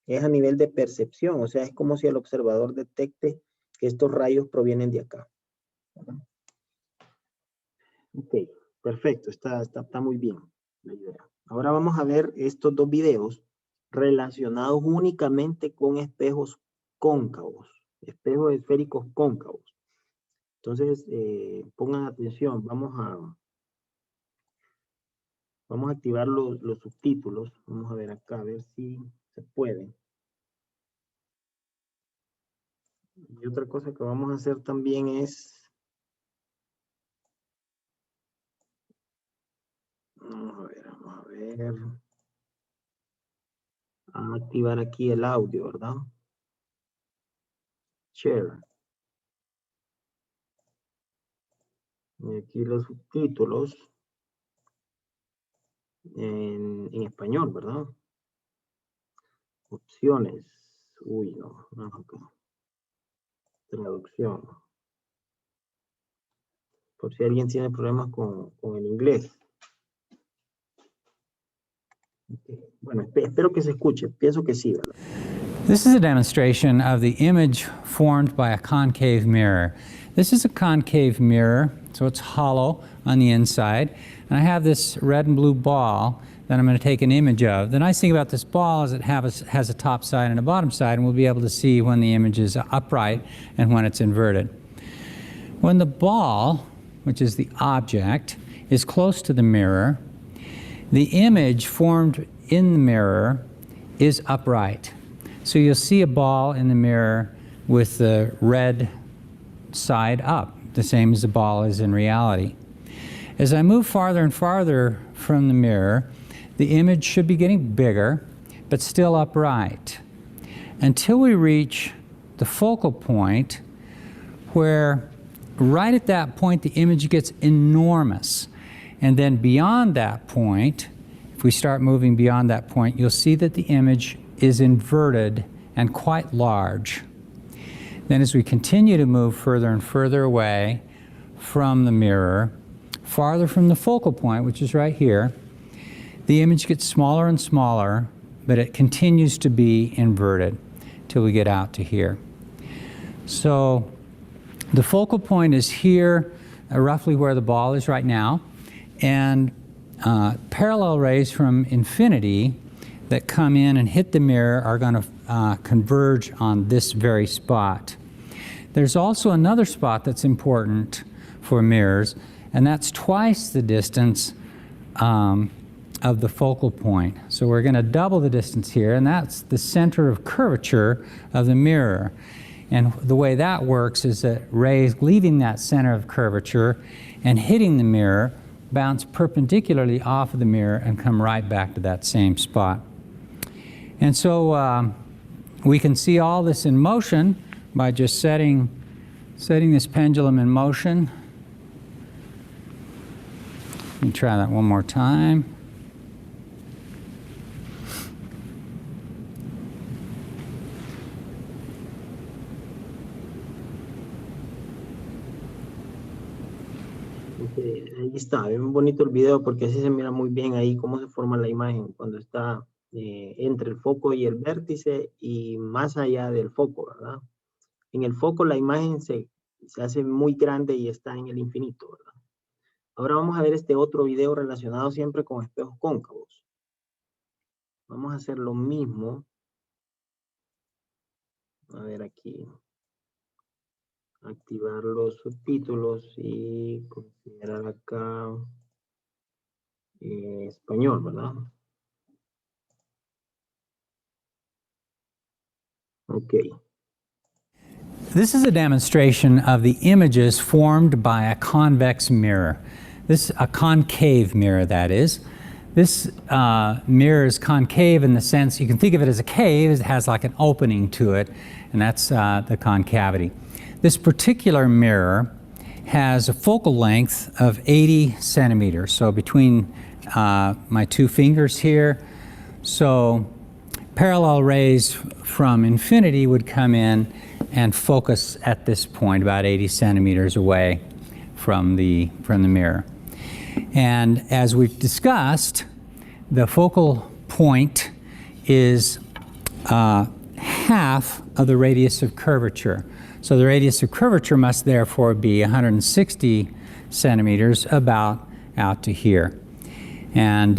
es a nivel de percepción. O sea, es como si el observador detecte que estos rayos provienen de acá. Ok, perfecto. Está muy bien la idea. Ahora vamos a ver estos dos videos relacionados únicamente con espejos cóncavos. espejos esféricos cóncavos. Entonces, pongan atención, vamos a activar los subtítulos. Vamos a ver acá, a ver si se puede. Y otra cosa que vamos a hacer también es, vamos a ver, a activar aquí el audio, ¿verdad? Share. Y aquí los subtítulos en español, ¿verdad? Opciones. Uy, no, acá. Traducción. Por si alguien tiene problemas con el inglés. Okay. Bueno, espero que se escuche. Pienso que sí, ¿verdad? This is a demonstration of the image formed by a concave mirror. This is a concave mirror, so it's hollow on the inside. And I have this red and blue ball that I'm going to take an image of. The nice thing about this ball is it has a top side and a bottom side, and we'll be able to see when the image is upright and when it's inverted. When the ball, which is the object, is close to the mirror, the image formed in the mirror is upright. So you'll see a ball in the mirror with the red side up, the same as the ball is in reality. As I move farther and farther from the mirror, the image should be getting bigger, but still upright, until we reach the focal point where right at that point the image gets enormous. And then beyond that point, if we start moving beyond that point, you'll see that the image is inverted and quite large. Then as we continue to move further and further away from the mirror, farther from the focal point, which is right here, the image gets smaller and smaller, but it continues to be inverted till we get out to here. So the focal point is here, roughly where the ball is right now, and parallel rays from infinity that come in and hit the mirror are going to converge on this very spot. There's also another spot that's important for mirrors, and that's twice the distance of the focal point. So we're going to double the distance here, and that's the center of curvature of the mirror. And the way that works is that rays leaving that center of curvature and hitting the mirror bounce perpendicularly off of the mirror and come right back to that same spot. And so we can see all this in motion by just setting this pendulum in motion. Let me try that one more time. Ahí está, es muy bonito el video porque así se mira muy bien ahí cómo se forma la imagen cuando está entre el foco y el vértice y más allá del foco, ¿verdad? En el foco la imagen se hace muy grande y está en el infinito, ¿verdad? Ahora vamos a ver este otro video relacionado siempre con espejos cóncavos. Vamos a hacer lo mismo. A ver aquí. Activar los subtítulos y considerar acá español, ¿verdad? Okay. This is a demonstration of the images formed by a convex mirror. A concave mirror, that is. This mirror is concave in the sense, you can think of it as a cave, it has like an opening to it, and that's the concavity. This particular mirror has a focal length of 80 centimeters, so between my two fingers here. So parallel rays from infinity would come in and focus at this point, about 80 centimeters away from the mirror. And as we've discussed, the focal point is half of the radius of curvature. So the radius of curvature must therefore be 160 centimeters, about out to here. And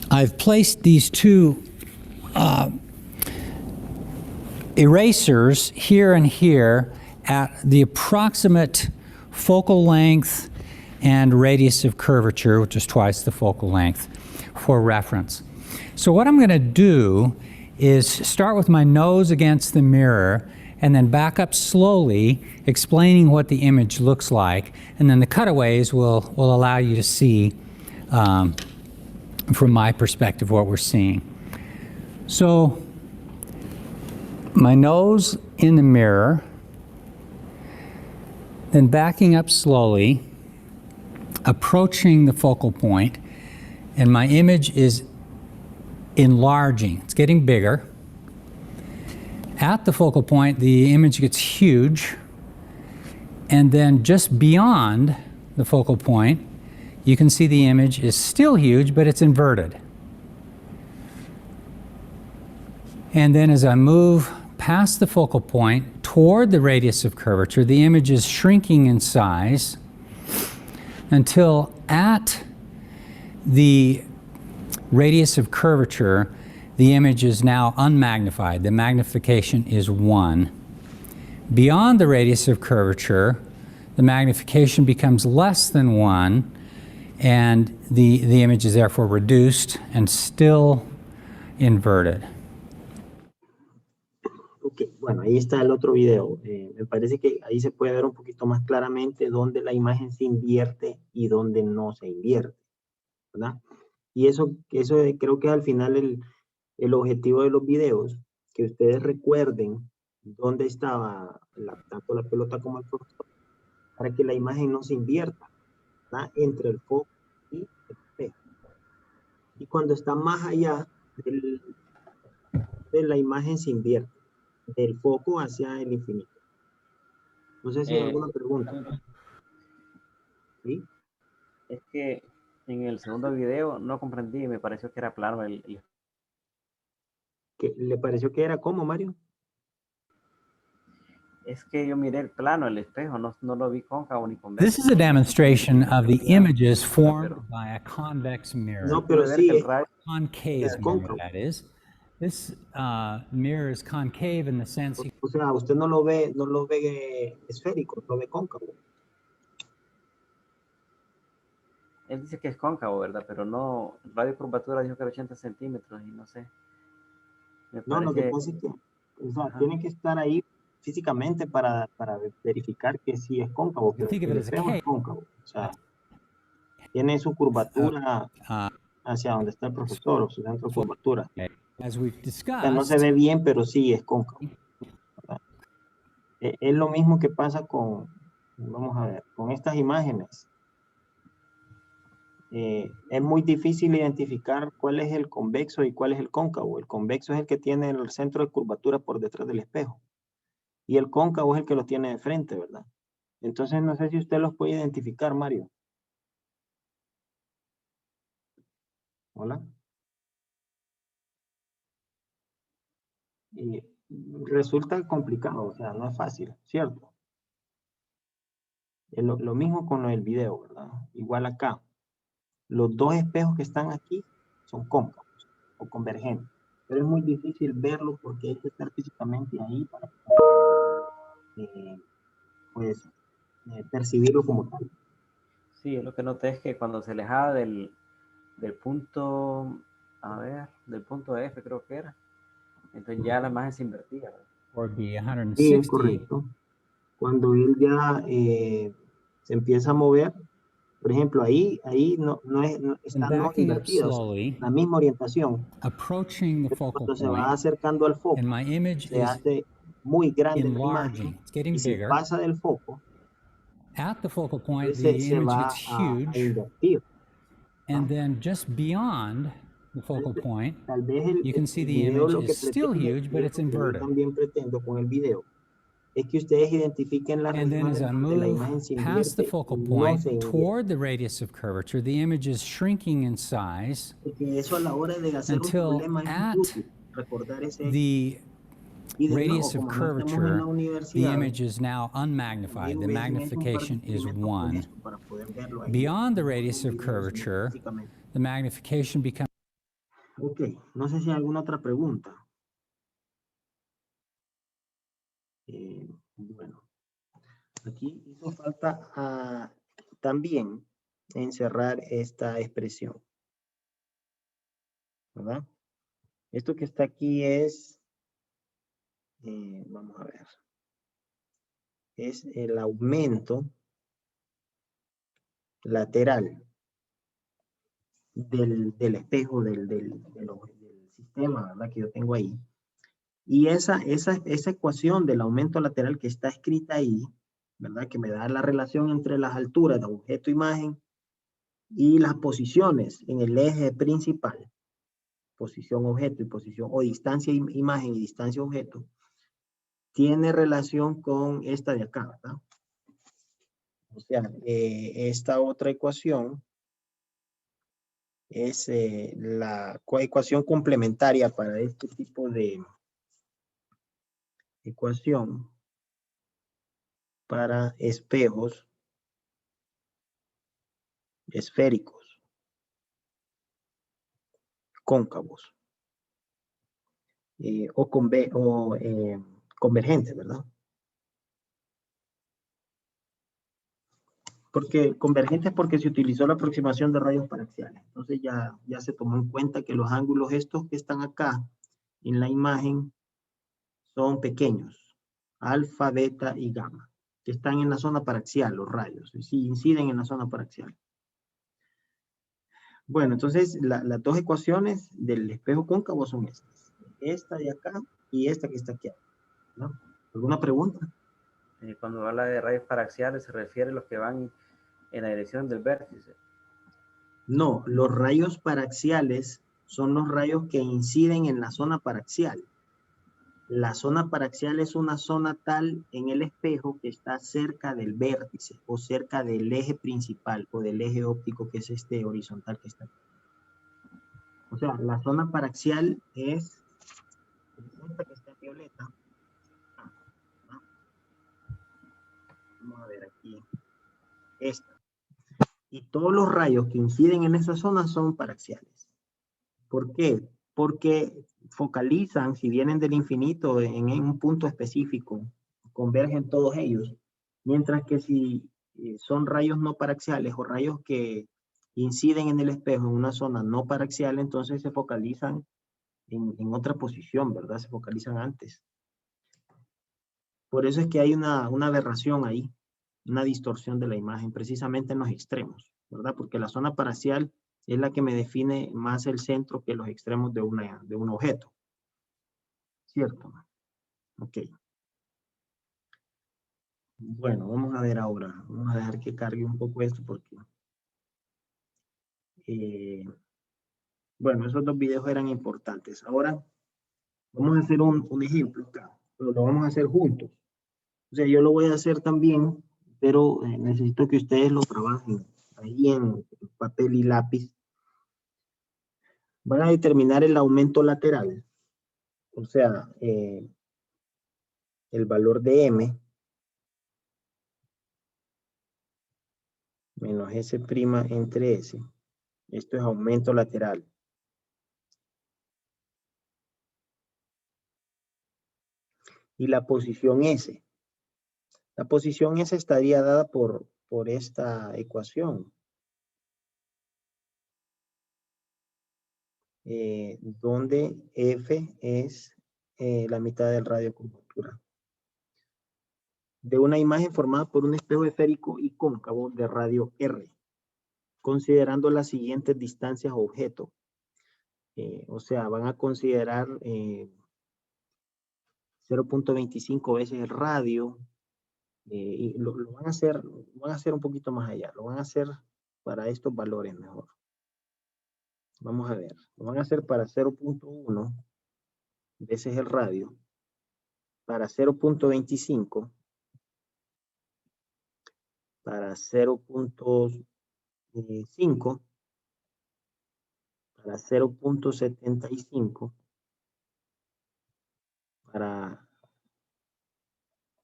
I've placed these two erasers here and here at the approximate focal length and radius of curvature, which is twice the focal length, for reference. So what I'm going to do is start with my nose against the mirror and then back up slowly, explaining what the image looks like, and then the cutaways will allow you to see from my perspective what we're seeing. So my nose in the mirror, then backing up slowly, approaching the focal point, and my image is enlarging. It's getting bigger. At the focal point, the image gets huge, and then just beyond the focal point, you can see the image is still huge, but it's inverted. And then as I move past the focal point toward the radius of curvature, the image is shrinking in size until at the radius of curvature, the image is now unmagnified. The magnification is 1. Beyond the radius of curvature, the magnification becomes less than 1, and the image is therefore reduced and still inverted. Ok, bueno, ahí está el otro video. Me parece que ahí se puede ver un poquito más claramente dónde la imagen se invierte y dónde no se invierte, ¿verdad? Y eso creo que al final el objetivo de los videos, que ustedes recuerden dónde estaba tanto la pelota como el profesor, para que la imagen no se invierta, ¿verdad? Entre el foco y el espejo. Y cuando está más allá de la imagen se invierte, del foco hacia el infinito. No sé si hay alguna pregunta. ¿Sí? Es que en el segundo video no comprendí, me pareció que era plano ¿Qué, ¿Le pareció que era cómo, Mario? Es que yo miré el plano, el espejo, no lo vi cóncavo ni convexo. This is a demonstration of the images formed by a convex mirror. No, pero sí, Concave mirror, that is. This mirror is concave in the sense... O sea, usted no lo ve esférico, lo ve cóncavo. Él dice que es cóncavo, ¿verdad? Pero no, radio curvatura dijo que era 80 centímetros y no sé. No, lo que pasa es que, o sea, tiene que estar ahí físicamente para verificar que sí es cóncavo, pero el espejo es cóncavo. O sea, tiene su curvatura hacia donde está el profesor, o su centro de curvatura. O sea, no se ve bien, pero sí es cóncavo, ¿verdad? Es lo mismo que pasa con, vamos a ver, con estas imágenes. Es muy difícil identificar cuál es el convexo y cuál es el cóncavo. El convexo es el que tiene el centro de curvatura por detrás del espejo. Y el cóncavo es el que lo tiene de frente, ¿verdad? Entonces, no sé si usted los puede identificar, Mario. Hola. Y resulta complicado, o sea, no es fácil, ¿cierto? Es lo mismo con el video, ¿verdad? Igual acá. Los dos espejos que están aquí son cóncavos o convergentes. Pero es muy difícil verlo porque hay que estar físicamente ahí para percibirlo como tal. Sí, lo que noté es que cuando se alejaba del punto, a ver, del punto F creo que era, entonces ya la imagen se invertía. Sí, es correcto. Cuando él ya se empieza a mover, por ejemplo, ahí no está no invertida, o sea, la misma orientación. Cuando se va acercando al foco, se hace muy grande la imagen, y si pasa del foco, se va a invertir. And then just beyond the focal point, Tal vez you can see the image is still huge, but it's inverted. También pretendo con el video es que ustedes identifiquen las and then as I move past the focal point toward the radius of curvature, the image is shrinking in size until at the radius of curvature, the image is now unmagnified. The magnification is 1. Beyond the radius of curvature, the magnification becomes... Ok, no sé si hay alguna otra pregunta. Bueno, aquí hizo falta también encerrar esta expresión, ¿verdad? Esto que está aquí es, vamos a ver, es el aumento lateral del espejo del sistema, ¿verdad? Que yo tengo ahí. Y esa ecuación del aumento lateral que está escrita ahí, ¿verdad? Que me da la relación entre las alturas de objeto-imagen y las posiciones en el eje principal, posición objeto y posición, o distancia imagen y distancia objeto, tiene relación con esta de acá, ¿verdad? O sea, esta otra ecuación es la ecuación complementaria para este tipo de ecuación para espejos esféricos cóncavos o convergentes, ¿verdad? Porque convergentes porque se utilizó la aproximación de rayos paraxiales. Entonces ya se tomó en cuenta que los ángulos estos que están acá en la imagen son pequeños, alfa, beta y gamma, que están en la zona paraxial, los rayos, sí inciden en la zona paraxial. Bueno, entonces las dos ecuaciones del espejo cóncavo son estas. Esta de acá y esta que está aquí, ¿no? ¿Alguna pregunta? Cuando habla de rayos paraxiales, ¿se refiere a los que van en la dirección del vértice? No, los rayos paraxiales son los rayos que inciden en la zona paraxial. La zona paraxial es una zona tal en el espejo que está cerca del vértice o cerca del eje principal o del eje óptico, que es este horizontal que está aquí. O sea, la zona paraxial es esta que está en violeta. Vamos a ver aquí. Esta. Y todos los rayos que inciden en esa zona son paraxiales. ¿Por qué? Porque focalizan, si vienen del infinito en un punto específico, convergen todos ellos. Mientras que si son rayos no paraxiales o rayos que inciden en el espejo en una zona no paraxial, entonces se focalizan en otra posición, ¿verdad? Se focalizan antes. Por eso es que hay una aberración ahí, una distorsión de la imagen, precisamente en los extremos, ¿verdad? Porque la zona paraxial es la que me define más el centro que los extremos de un objeto. ¿Cierto? Ok. Bueno, vamos a ver ahora. Vamos a dejar que cargue un poco esto porque... bueno, esos dos videos eran importantes. Ahora vamos a hacer un ejemplo acá, pero lo vamos a hacer juntos. O sea, yo lo voy a hacer también, pero necesito que ustedes lo trabajen ahí en papel y lápiz. Van a determinar el aumento lateral, o sea, el valor de M menos S' entre S. Esto es aumento lateral. Y la posición S. La posición S estaría dada por esta ecuación. Donde F es la mitad del radio de curvatura de una imagen formada por un espejo esférico y cóncavo de radio R, considerando las siguientes distancias objeto. O sea, van a considerar 0.25 veces el radio, y lo van a hacer un poquito más allá, lo van a hacer para estos valores mejor. Vamos a ver, lo van a hacer para 0.1 veces el radio, para 0.25, para 0.5, para 0.75, para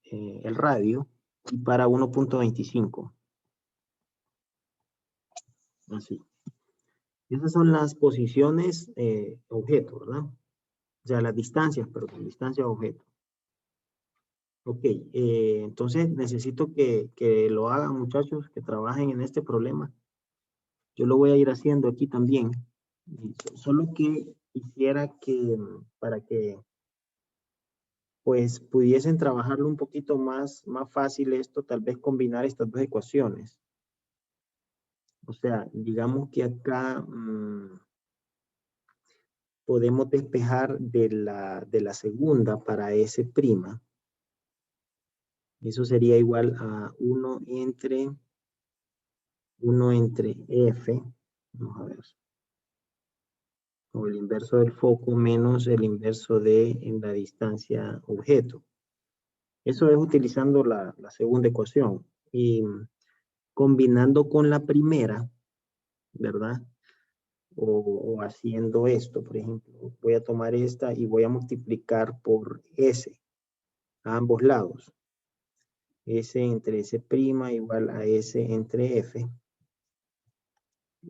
el radio y para 1.25. Así. Esas son las posiciones objeto, ¿verdad? O sea, las distancias, perdón, distancia objeto. Ok, entonces necesito que lo hagan, muchachos, que trabajen en este problema. Yo lo voy a ir haciendo aquí también. Solo que quisiera que, para que pues pudiesen trabajarlo un poquito más fácil esto, tal vez combinar estas dos ecuaciones. O sea, digamos que acá podemos despejar de la segunda para S'. Eso sería igual a 1 entre F. Vamos a ver. O el inverso del foco menos el inverso de en la distancia objeto. Eso es utilizando la segunda ecuación. Y combinando con la primera, ¿verdad? O haciendo esto, por ejemplo, voy a tomar esta y voy a multiplicar por S a ambos lados. S entre S' igual a S entre F.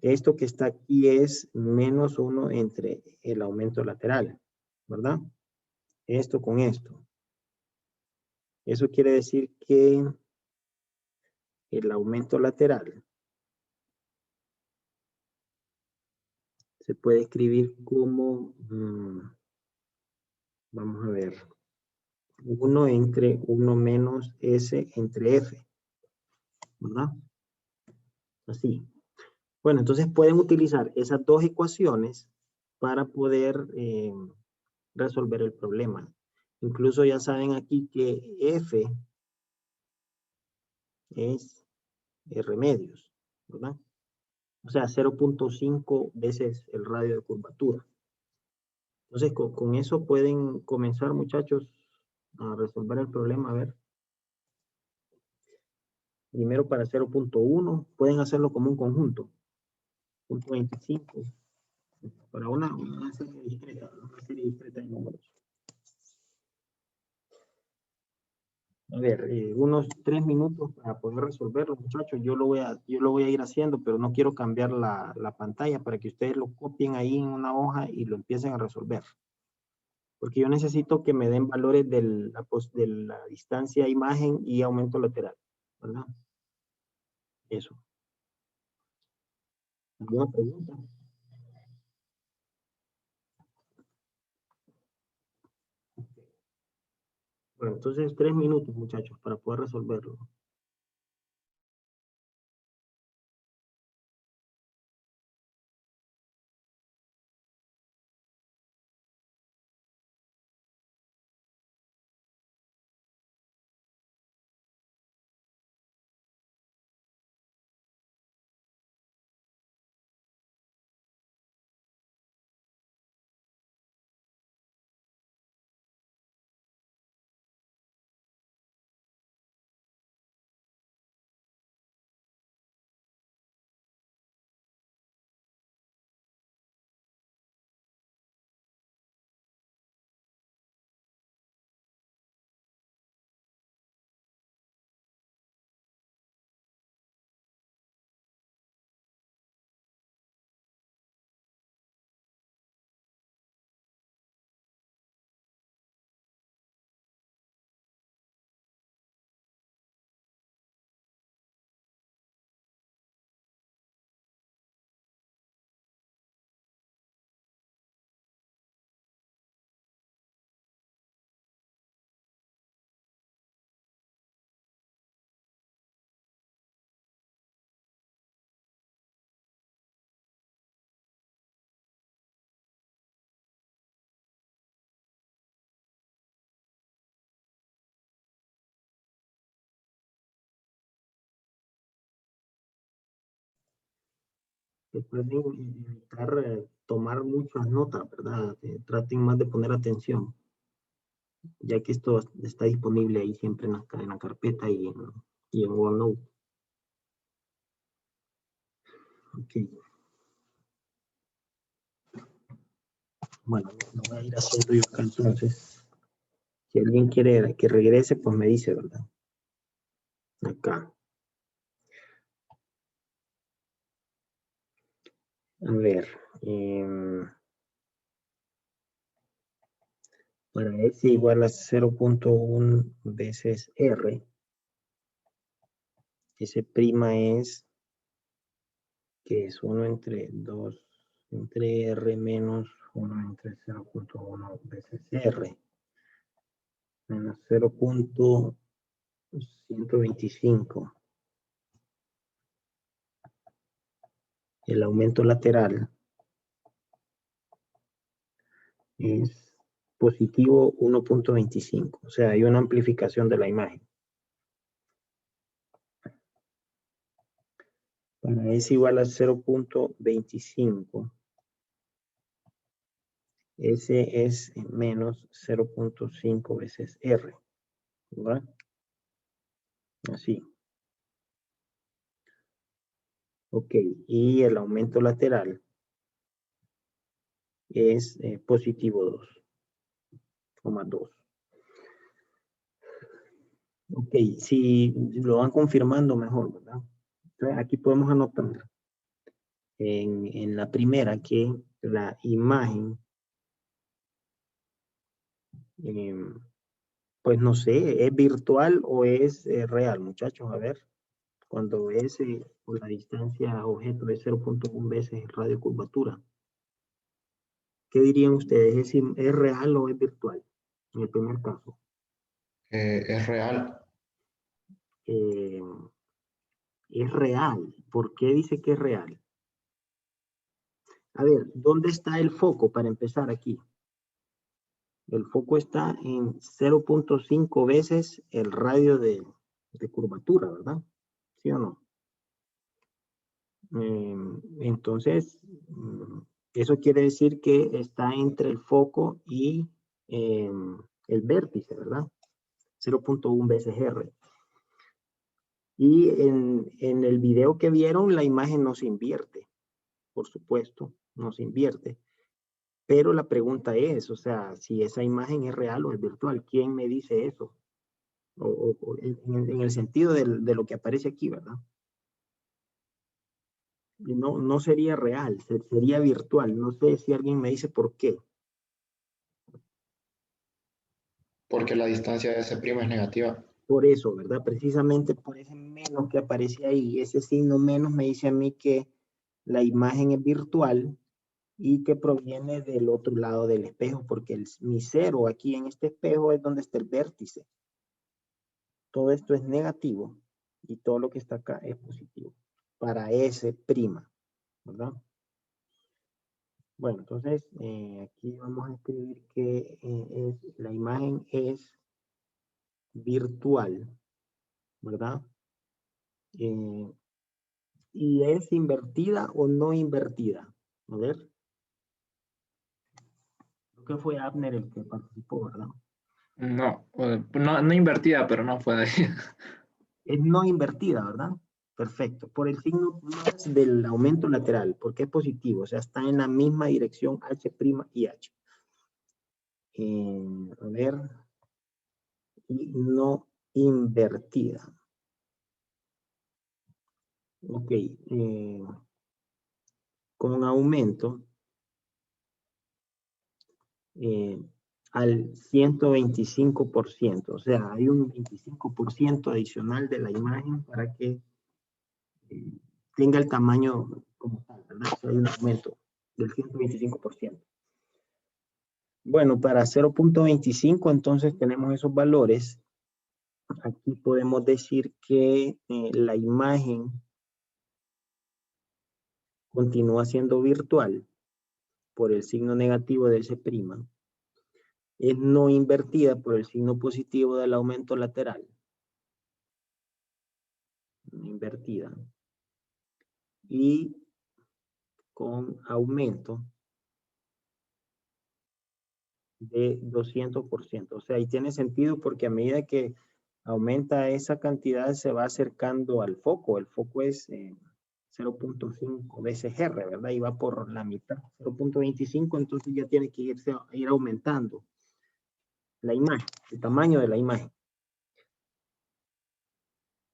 Esto que está aquí es menos 1 entre el aumento lateral, ¿verdad? Esto con esto. Eso quiere decir que el aumento lateral se puede escribir como, vamos a ver, 1 entre 1 menos S entre F, ¿verdad? Así. Bueno, entonces pueden utilizar esas dos ecuaciones para poder resolver el problema. Incluso ya saben aquí que F es R medios, ¿verdad? O sea, 0.5 veces el radio de curvatura. Entonces, con eso pueden comenzar, muchachos, a resolver el problema. A ver. Primero para 0.1, pueden hacerlo como un conjunto. 0.25. Para una serie discreta de números. A ver, unos 3 minutos para poder resolverlo, muchachos. Yo lo voy a ir haciendo, pero no quiero cambiar la pantalla para que ustedes lo copien ahí en una hoja y lo empiecen a resolver. Porque yo necesito que me den valores de la distancia imagen y aumento lateral, ¿verdad? Eso. ¿Alguna pregunta? Bueno, entonces 3 minutos, muchachos, para poder resolverlo. Pueden evitar tomar muchas notas, ¿verdad? Traten más de poner atención, ya que esto está disponible ahí siempre en la carpeta y en OneNote. Ok. Bueno, lo voy a ir haciendo yo acá entonces. Si alguien quiere que regrese, pues me dice, ¿verdad? Acá. A ver. Para S igual a 0.1 veces R. Ese prima es, que es 1 entre 2, entre R menos 1 entre 0.1 veces R. Menos 0.125. El aumento lateral es positivo 1.25. O sea, hay una amplificación de la imagen. Para S igual a 0.25. S es menos 0.5 veces R. ¿Verdad? Así. Ok. Y el aumento lateral es positivo 2,2. Ok. Si lo van confirmando mejor, ¿verdad? Entonces aquí podemos anotar en la primera que la imagen, pues no sé, ¿es virtual o es real, muchachos? A ver, cuando es por la distancia objeto de 0.1 veces el radio de curvatura. ¿Qué dirían ustedes? ¿Es real o es virtual? En el primer caso. Es real. Es real. ¿Por qué dice que es real? A ver, ¿dónde está el foco para empezar aquí? El foco está en 0.5 veces el radio de curvatura, ¿verdad? ¿Sí o no? Entonces, eso quiere decir que está entre el foco y el vértice, ¿verdad? 0.1 veces R. Y en el video que vieron, la imagen no se invierte, por supuesto, no se invierte. Pero la pregunta es, o sea, si esa imagen es real o es virtual, ¿quién me dice eso? O en el sentido de lo que aparece aquí, ¿verdad? No sería real, sería virtual. No sé si alguien me dice por qué. Porque la distancia de S' es negativa. Por eso, ¿verdad? Precisamente por ese menos que aparece ahí. Ese signo menos me dice a mí que la imagen es virtual y que proviene del otro lado del espejo, porque mi cero aquí en este espejo es donde está el vértice. Todo esto es negativo y todo lo que está acá es positivo. Para S', ¿verdad? Bueno, entonces aquí vamos a escribir que la imagen es virtual, ¿verdad? Y es invertida o no invertida. A ver. Creo que fue Abner el que participó, ¿verdad? No, no invertida, pero no fue de ahí. Es no invertida, ¿verdad? Perfecto. Por el signo más del aumento lateral, porque es positivo, o sea, está en la misma dirección H' y H. A ver. Y no invertida. Ok. Con aumento al 125%. O sea, hay un 25% adicional de la imagen para que tenga el tamaño como tal, ¿verdad? O sea, hay un aumento del 125%. Bueno, para 0.25 entonces tenemos esos valores. Aquí podemos decir que la imagen continúa siendo virtual por el signo negativo de S'. Es no invertida por el signo positivo del aumento lateral. Invertida. Y con aumento de 200%. O sea, ahí tiene sentido porque a medida que aumenta esa cantidad se va acercando al foco. El foco es 0.5 veces R, ¿verdad? Y va por la mitad, 0.25, entonces ya tiene que ir aumentando la imagen, el tamaño de la imagen.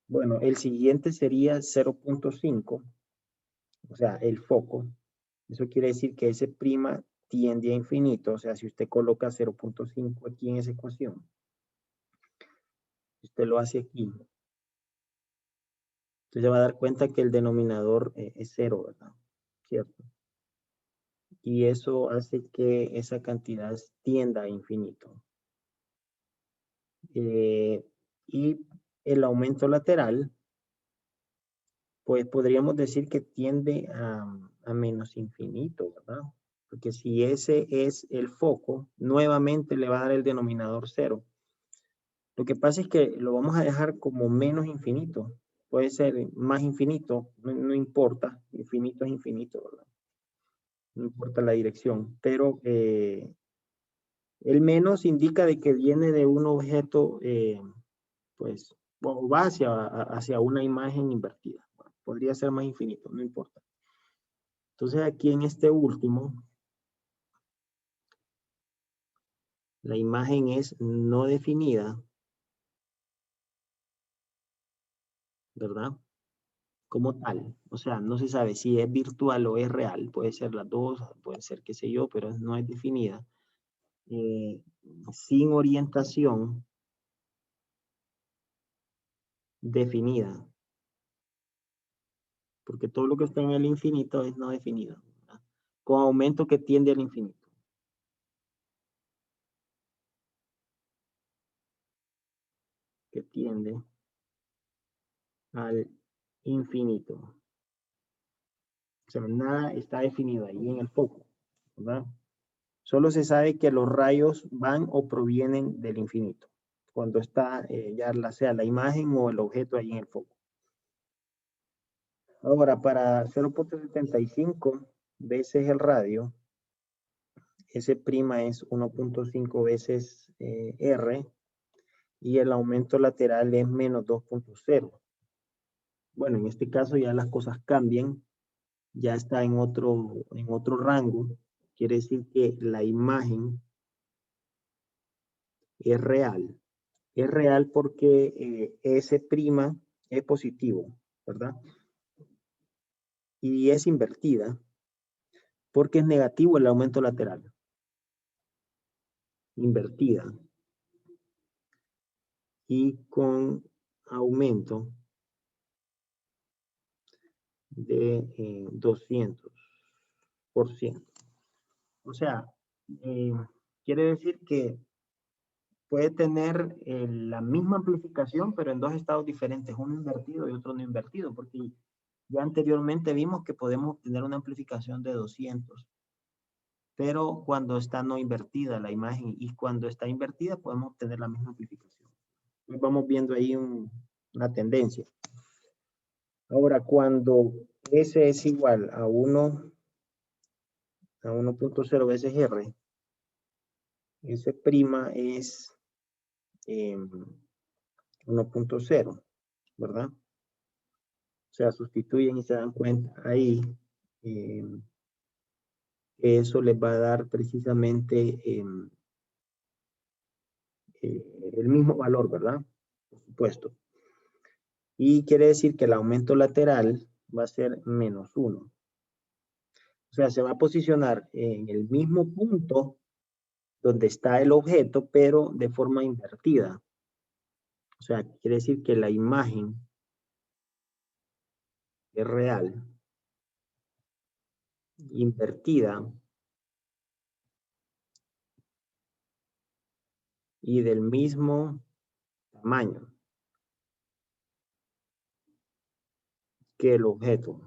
Bueno, el siguiente sería 0.5, o sea, el foco. Eso quiere decir que S' tiende a infinito, o sea, si usted coloca 0.5 aquí en esa ecuación, usted lo hace aquí, entonces se va a dar cuenta que el denominador es 0, ¿verdad? ¿Cierto? Y eso hace que esa cantidad tienda a infinito. Y el aumento lateral, pues podríamos decir que tiende a menos infinito, ¿verdad? Porque si ese es el foco, nuevamente le va a dar el denominador 0. Lo que pasa es que lo vamos a dejar como menos infinito. Puede ser más infinito, no importa. Infinito es infinito, ¿verdad? No importa la dirección. Pero el menos indica de que viene de un objeto, pues, o va hacia una imagen invertida. Bueno, podría ser más infinito, no importa. Entonces aquí en este último, la imagen es no definida, ¿verdad? Como tal. O sea, no se sabe si es virtual o es real. Puede ser las dos, puede ser qué sé yo, pero no es definida. Sin orientación definida. Porque todo lo que está en el infinito es no definido, ¿verdad? Con aumento que tiende al infinito. Que tiende al infinito. O sea, nada está definido ahí en el foco, ¿verdad? Solo se sabe que los rayos van o provienen del infinito. Cuando está ya sea la imagen o el objeto ahí en el foco. Ahora, para 0.75 veces el radio, S' es 1.5 veces R y el aumento lateral es menos 2.0. Bueno, en este caso ya las cosas cambian, ya está en otro rango. Quiere decir que la imagen es real. Es real porque S' es positivo, ¿verdad? Y es invertida porque es negativo el aumento lateral. Invertida. Y con aumento de 200%. O sea, quiere decir que puede tener la misma amplificación, pero en dos estados diferentes, uno invertido y otro no invertido, porque ya anteriormente vimos que podemos tener una amplificación de 200, pero cuando está no invertida la imagen y cuando está invertida podemos tener la misma amplificación. Vamos viendo ahí una tendencia. Ahora, cuando S es igual a 1.0 veces R, S' es 1.0, ¿verdad? O sea, sustituyen y se dan cuenta ahí que eso les va a dar precisamente el mismo valor, ¿verdad? Por supuesto. Y quiere decir que el aumento lateral va a ser menos 1. O sea, se va a posicionar en el mismo punto donde está el objeto, pero de forma invertida. O sea, quiere decir que la imagen es real, invertida y del mismo tamaño que el objeto.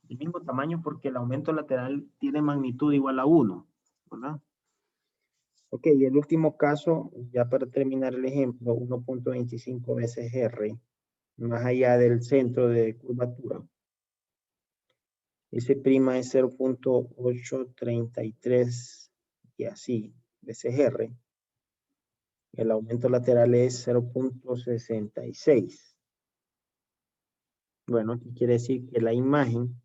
El mismo tamaño porque el aumento lateral tiene magnitud igual a 1, ¿verdad? Ok, y el último caso, ya para terminar el ejemplo, 1.25 veces R, más allá del centro de curvatura. S' es 0.833 y así veces R. El aumento lateral es 0.66. Bueno, aquí quiere decir que la imagen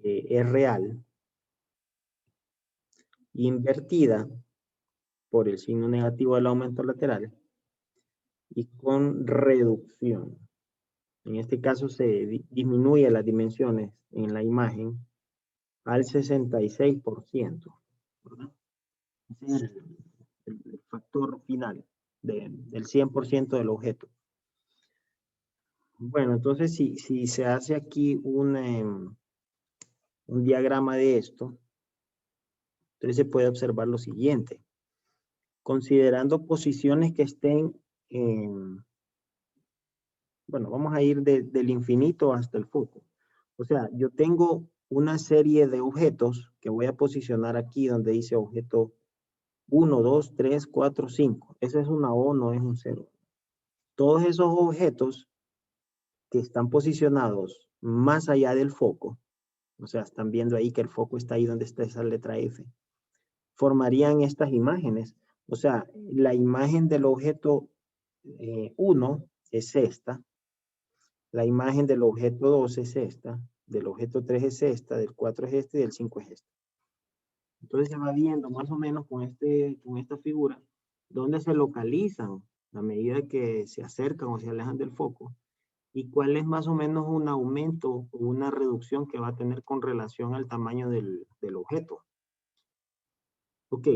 es real, invertida por el signo negativo del aumento lateral y con reducción. En este caso se disminuye las dimensiones en la imagen al 66%, ¿verdad? Ese es el factor final del 100% del objeto. Bueno, entonces si se hace aquí un diagrama de esto, entonces se puede observar lo siguiente. Considerando posiciones que estén en... Bueno, vamos a ir del infinito hasta el foco. O sea, yo tengo una serie de objetos que voy a posicionar aquí donde dice objeto 1, 2, 3, 4, 5. Esa es una O, no es un 0. Todos esos objetos que están posicionados más allá del foco, o sea, están viendo ahí que el foco está ahí donde está esa letra F, formarían estas imágenes. O sea, la imagen del objeto 1 es esta, la imagen del objeto 2 es esta, del objeto 3 es esta, del 4 es este y del 5 es este. Entonces se va viendo más o menos con esta figura dónde se localizan a medida que se acercan o se alejan del foco y cuál es más o menos un aumento o una reducción que va a tener con relación al tamaño del objeto. Ok,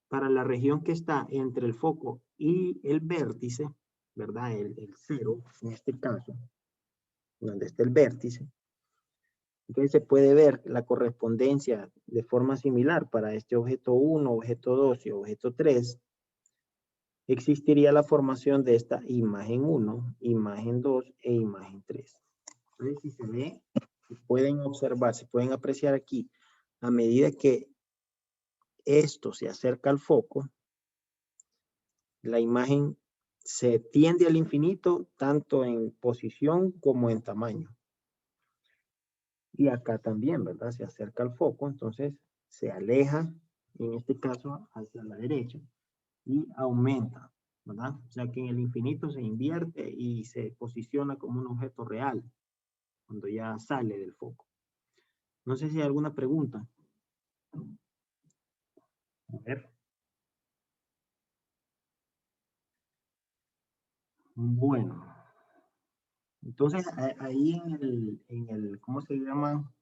para la región que está entre el foco y el vértice, ¿verdad? El 0, en este caso, donde está el vértice. Entonces se puede ver la correspondencia de forma similar para este objeto 1, objeto 2 y objeto 3. Existiría la formación de esta imagen 1, imagen 2 e imagen 3. Entonces si se ve, pueden observar, se pueden apreciar aquí, a medida que esto se acerca al foco, la imagen se tiende al infinito tanto en posición como en tamaño. Y acá también, ¿verdad? Se acerca al foco, entonces se aleja, en este caso, hacia la derecha y aumenta, ¿verdad? O sea que en el infinito se invierte y se posiciona como un objeto real cuando ya sale del foco. No sé si hay alguna pregunta. A ver. Bueno. Entonces, ahí en el, ¿cómo se llama?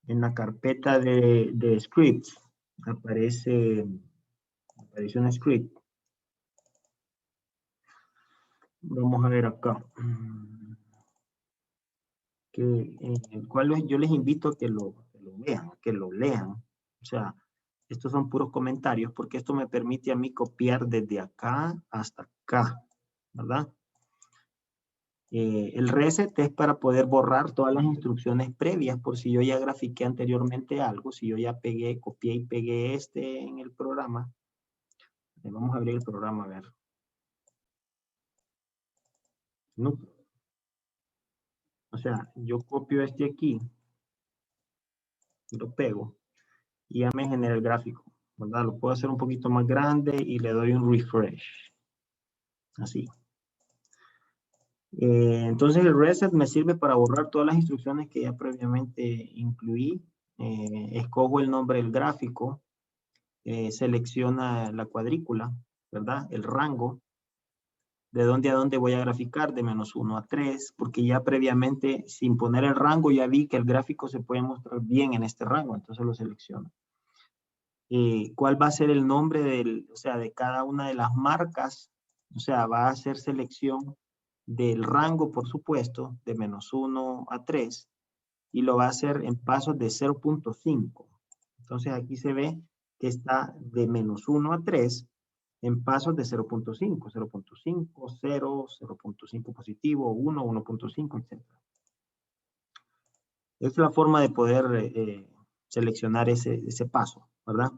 En la carpeta de scripts aparece un script. Vamos a ver acá. En el cual yo les invito a que lo vean, que lo lean. O sea, estos son puros comentarios porque esto me permite a mí copiar desde acá hasta acá, ¿verdad? El reset es para poder borrar todas las instrucciones previas por si yo ya grafiqué anteriormente algo, si yo ya pegué, copié y pegué en el programa. Vamos a abrir el programa a ver. No. O sea, yo copio este aquí, lo pego y ya me genera el gráfico, ¿verdad? Lo puedo hacer un poquito más grande y le doy un refresh. Así. Entonces el reset me sirve para borrar todas las instrucciones que ya previamente incluí. Escojo el nombre del gráfico, selecciona la cuadrícula, ¿verdad? El rango, de dónde a dónde voy a graficar, de -1 a 3, porque ya previamente, sin poner el rango, ya vi que el gráfico se puede mostrar bien en este rango, entonces lo selecciono. ¿Cuál va a ser el nombre de cada una de las marcas? O sea, va a hacer selección del rango, por supuesto, de -1 a 3, y lo va a hacer en pasos de 0.5. Entonces aquí se ve que está de -1 a 3 en pasos de 0.5, 0.5, 0, 0.5 positivo, 1, 1.5, etc. Es la forma de poder seleccionar ese paso, ¿verdad?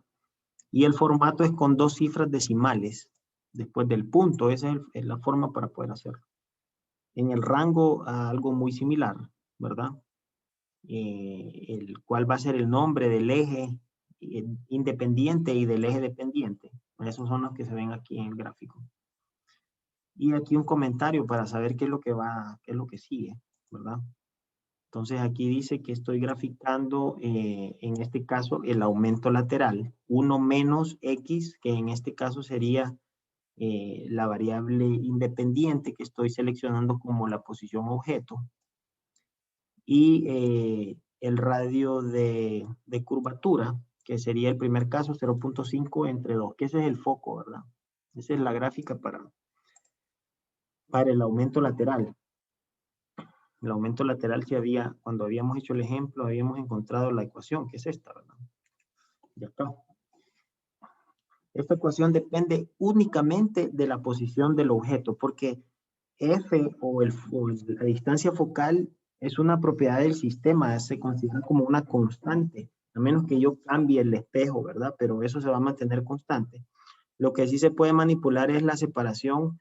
Y el formato es con 2 cifras decimales después del punto. Esa es la forma para poder hacerlo. En el rango, algo muy similar, ¿verdad? El cual va a ser el nombre del eje independiente y del eje dependiente. Esos son los que se ven aquí en el gráfico. Y aquí un comentario para saber qué es lo que qué es lo que sigue, ¿verdad? Entonces aquí dice que estoy graficando, en este caso, el aumento lateral, 1 menos X, que en este caso sería la variable independiente que estoy seleccionando como la posición objeto y el radio de curvatura, que sería el primer caso 0.5 entre 2, que ese es el foco, ¿verdad? Esa es la gráfica para el aumento lateral. El aumento lateral cuando habíamos hecho el ejemplo, habíamos encontrado la ecuación, que es esta, ¿verdad? Y acá. Esta ecuación depende únicamente de la posición del objeto, porque F o la distancia focal es una propiedad del sistema, se considera como una constante, a menos que yo cambie el espejo, ¿verdad? Pero eso se va a mantener constante. Lo que sí se puede manipular es la separación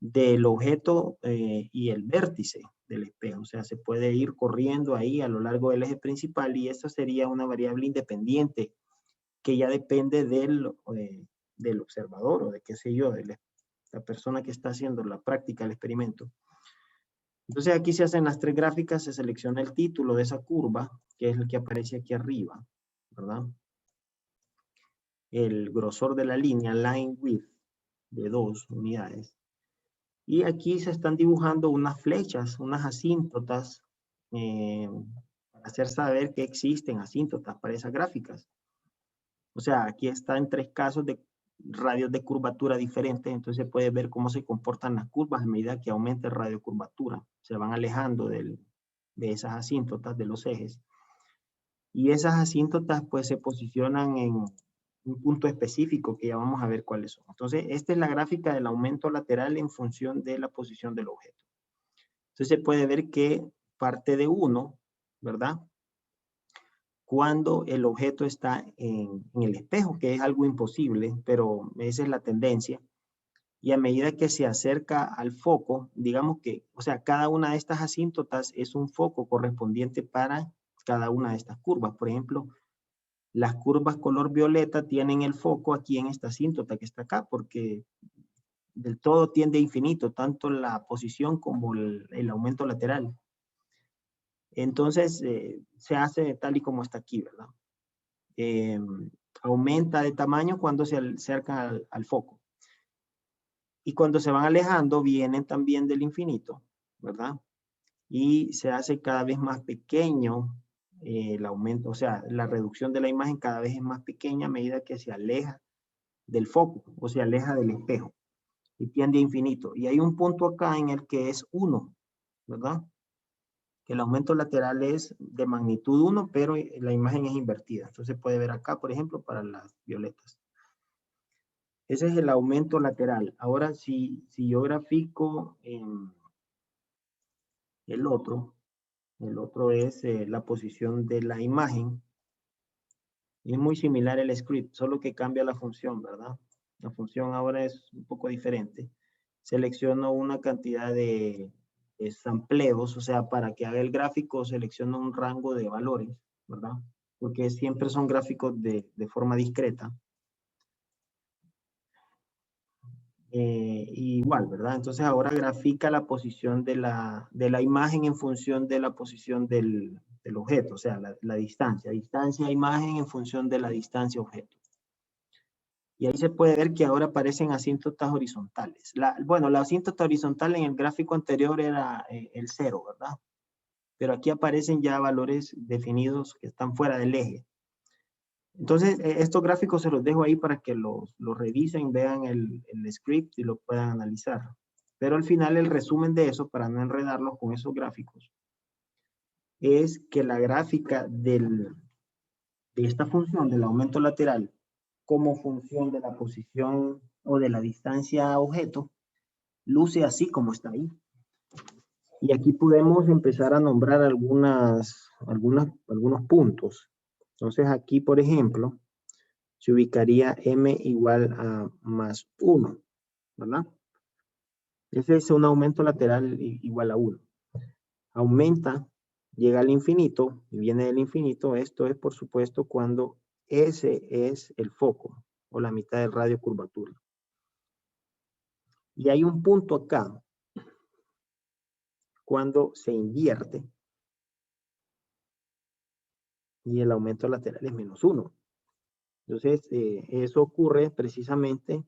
del objeto y el vértice del espejo. O sea, se puede ir corriendo ahí a lo largo del eje principal y esa sería una variable independiente que ya depende del observador o de qué sé yo, de la persona que está haciendo la práctica, el experimento. Entonces aquí se hacen las tres gráficas, se selecciona el título de esa curva, que es el que aparece aquí arriba, ¿verdad? El grosor de la línea, line width, de 2 unidades. Y aquí se están dibujando unas flechas, unas asíntotas, para hacer saber que existen asíntotas para esas gráficas. O sea, aquí está en 3 casos de radios de curvatura diferentes, entonces se puede ver cómo se comportan las curvas a medida que aumenta el radio de curvatura. Se van alejando de esas asíntotas, de los ejes. Y esas asíntotas pues se posicionan en un punto específico que ya vamos a ver cuáles son. Entonces, esta es la gráfica del aumento lateral en función de la posición del objeto. Entonces se puede ver que parte de 1, ¿verdad? Cuando el objeto está en el espejo, que es algo imposible, pero esa es la tendencia. Y a medida que se acerca al foco, digamos que, o sea, cada una de estas asíntotas es un foco correspondiente para cada una de estas curvas. Por ejemplo, las curvas color violeta tienen el foco aquí en esta asíntota que está acá, porque del todo tiende a infinito, tanto la posición como el aumento lateral. Entonces, se hace tal y como está aquí, ¿verdad? Aumenta de tamaño cuando se acerca al foco. Y cuando se van alejando, vienen también del infinito, ¿verdad? Y se hace cada vez más pequeño el aumento, o sea, la reducción de la imagen cada vez es más pequeña a medida que se aleja del foco o se aleja del espejo y tiende a infinito. Y hay un punto acá en el que es 1, ¿verdad? Que el aumento lateral es de magnitud 1, pero la imagen es invertida. Entonces se puede ver acá, por ejemplo, para las violetas. Ese es el aumento lateral. Ahora, si yo grafico el otro es la posición de la imagen. Y es muy similar el script, solo que cambia la función, ¿verdad? La función ahora es un poco diferente. Selecciono una cantidad de sampleos, o sea, para que haga el gráfico, selecciono un rango de valores, ¿verdad? Porque siempre son gráficos de forma discreta. Igual, ¿verdad? Entonces ahora grafica la posición de la imagen en función de la posición del objeto, o sea, la distancia. Distancia imagen en función de la distancia objeto. Y ahí se puede ver que ahora aparecen asíntotas horizontales. Bueno, la asíntota horizontal en el gráfico anterior era el 0, ¿verdad? Pero aquí aparecen ya valores definidos que están fuera del eje. Entonces, estos gráficos se los dejo ahí para que los revisen, vean el script y lo puedan analizar. Pero al final el resumen de eso, para no enredarlos con esos gráficos, es que la gráfica de esta función del aumento lateral como función de la posición o de la distancia objeto, luce así como está ahí. Y aquí podemos empezar a nombrar algunos puntos. Entonces aquí, por ejemplo, se ubicaría m igual a más 1, ¿verdad? Ese es un aumento lateral igual a 1. Aumenta, llega al infinito y viene del infinito. Esto es, por supuesto, cuando ese es el foco o la mitad del radio curvatura. Y hay un punto acá cuando se invierte y el aumento lateral es menos 1. Entonces, eso ocurre precisamente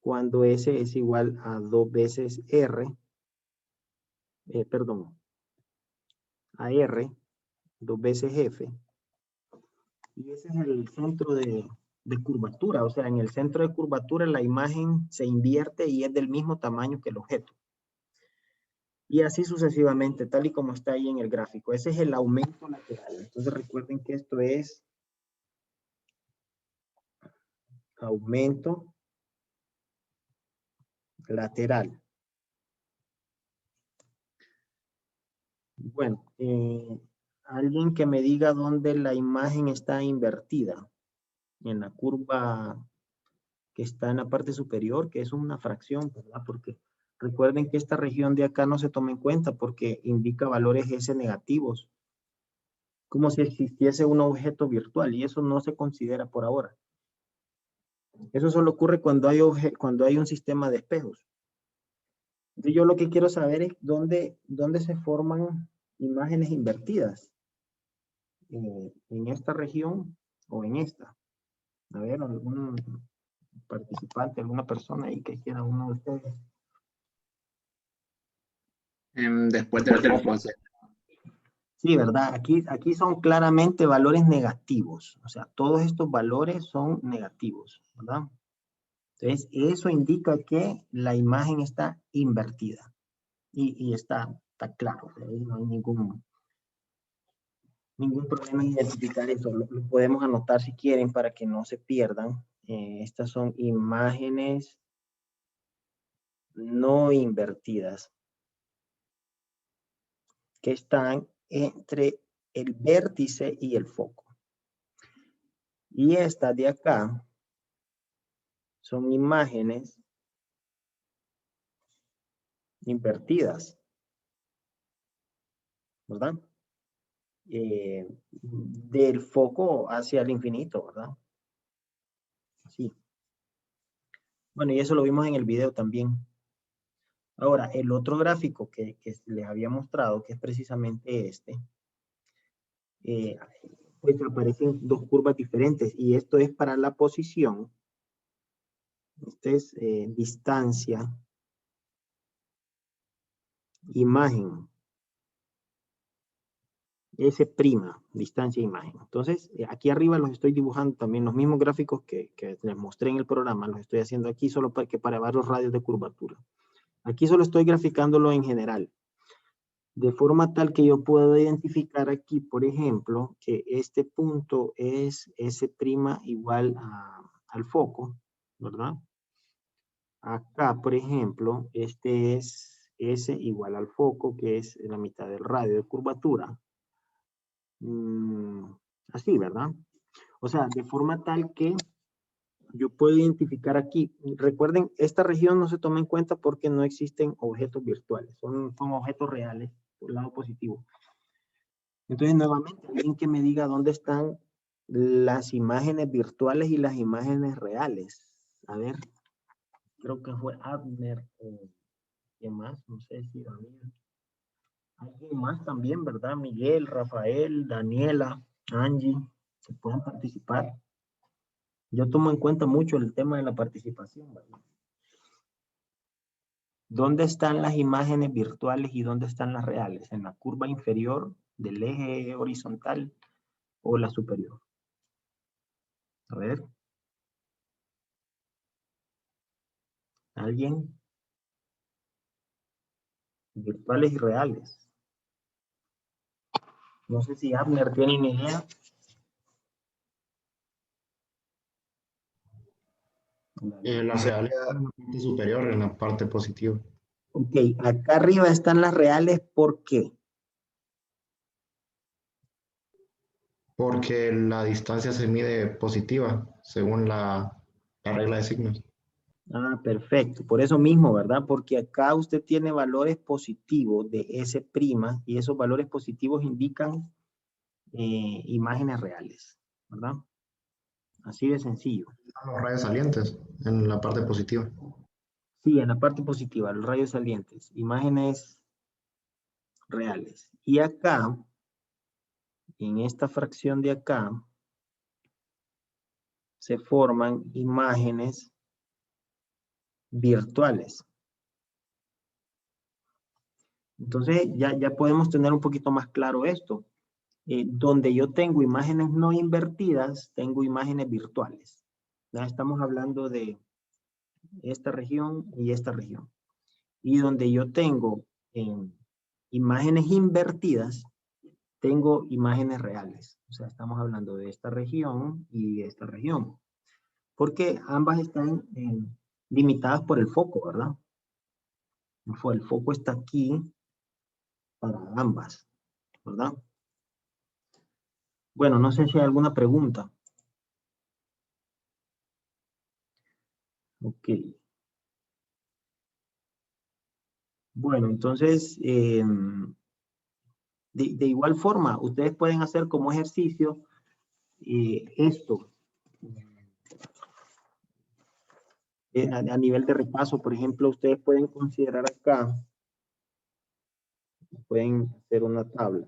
cuando S es igual a 2 veces R, a R, 2 veces F. Y ese es el centro de curvatura. O sea, en el centro de curvatura la imagen se invierte y es del mismo tamaño que el objeto. Y así sucesivamente, tal y como está ahí en el gráfico. Ese es el aumento lateral. Entonces recuerden que esto es aumento lateral. Bueno, alguien que me diga dónde la imagen está invertida. En la curva que está en la parte superior, que es una fracción, ¿verdad? Porque recuerden que esta región de acá no se toma en cuenta porque indica valores S negativos. Como si existiese un objeto virtual y eso no se considera por ahora. Eso solo ocurre cuando hay un sistema de espejos. Entonces yo lo que quiero saber es dónde se forman imágenes invertidas. En esta región o en esta. A ver, algún participante, alguna persona ahí que quiera uno de ustedes. Después del foco. Sí, ¿verdad? Aquí son claramente valores negativos. O sea, todos estos valores son negativos, ¿verdad? Entonces, eso indica que la imagen está invertida. Y está claro. Ahí no hay ningún problema en identificar eso. Lo podemos anotar si quieren para que no se pierdan. Estas son imágenes no invertidas que están entre el vértice y el foco. Y estas de acá son imágenes invertidas, ¿verdad? Del foco hacia el infinito, ¿verdad? Así. Bueno, y eso lo vimos en el video también. Ahora, el otro gráfico que les había mostrado, que es precisamente este, pues aparecen dos curvas diferentes y esto es para la posición. Este es distancia, imagen. S', distancia, imagen. Entonces, aquí arriba los estoy dibujando también los mismos gráficos que les mostré en el programa, los estoy haciendo aquí solo para varios radios de curvatura. Aquí solo estoy graficándolo en general. De forma tal que yo puedo identificar aquí, por ejemplo, que este punto es S' igual al foco, ¿verdad? Acá, por ejemplo, este es S igual al foco, que es la mitad del radio de curvatura. Así, ¿verdad? O sea, de forma tal que yo puedo identificar aquí. Recuerden, esta región no se toma en cuenta porque no existen objetos virtuales. Son objetos reales, por el lado positivo. Entonces, nuevamente, alguien que me diga dónde están las imágenes virtuales y las imágenes reales. A ver, creo que fue Abner o ¿quién más? No sé si David. Alguien más también, ¿verdad? Miguel, Rafael, Daniela, Angie, que puedan participar. Yo tomo en cuenta mucho el tema de la participación, ¿verdad? ¿Dónde están las imágenes virtuales y dónde están las reales? ¿En la curva inferior del eje horizontal o la superior? A ver. ¿Alguien? Virtuales y reales. No sé si Abner tiene una idea. La realidad en la parte superior, en la parte positiva. Ok, acá arriba están las reales, ¿por qué? Porque la distancia se mide positiva, según la regla de signos. Ah, perfecto. Por eso mismo, ¿verdad? Porque acá usted tiene valores positivos de S' y esos valores positivos indican imágenes reales, ¿verdad? Así de sencillo. Los rayos salientes en la parte positiva. Sí, en la parte positiva, los rayos salientes, imágenes reales. Y acá, en esta fracción de acá, se forman imágenes virtuales. Entonces ya podemos tener un poquito más claro esto. Donde yo tengo imágenes no invertidas, tengo imágenes virtuales. Ya estamos hablando de esta región y esta región. Y donde yo tengo imágenes invertidas, tengo imágenes reales. O sea, estamos hablando de esta región y de esta región. Porque ambas están limitadas por el foco, ¿verdad? El foco está aquí para ambas, ¿verdad? Bueno, no sé si hay alguna pregunta. Ok. Bueno, entonces, de igual forma, ustedes pueden hacer como ejercicio esto. A nivel de repaso, por ejemplo, ustedes pueden considerar acá, pueden hacer una tabla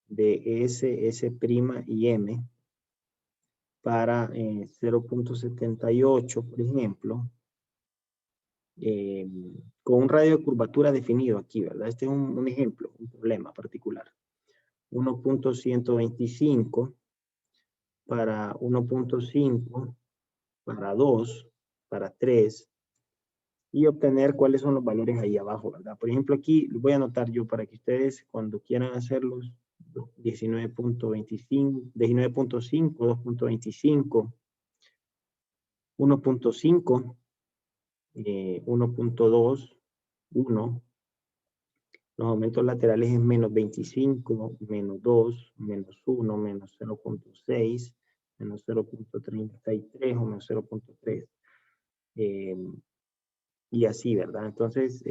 de S, S' y M para 0.78, por ejemplo, con un radio de curvatura definido aquí, ¿verdad? Este es un ejemplo, un problema particular. 1.125 para 1.5, para 2, para 3, y obtener cuáles son los valores ahí abajo, ¿verdad? Por ejemplo, aquí voy a anotar yo para que ustedes cuando quieran hacerlos, 19.25, 19.5, 2.25, 1.5, 1.2, 1. Los aumentos laterales es menos 25, menos 2, menos 1, menos 0.6, menos 0.33 o menos 0.3. Y así, ¿verdad? Entonces,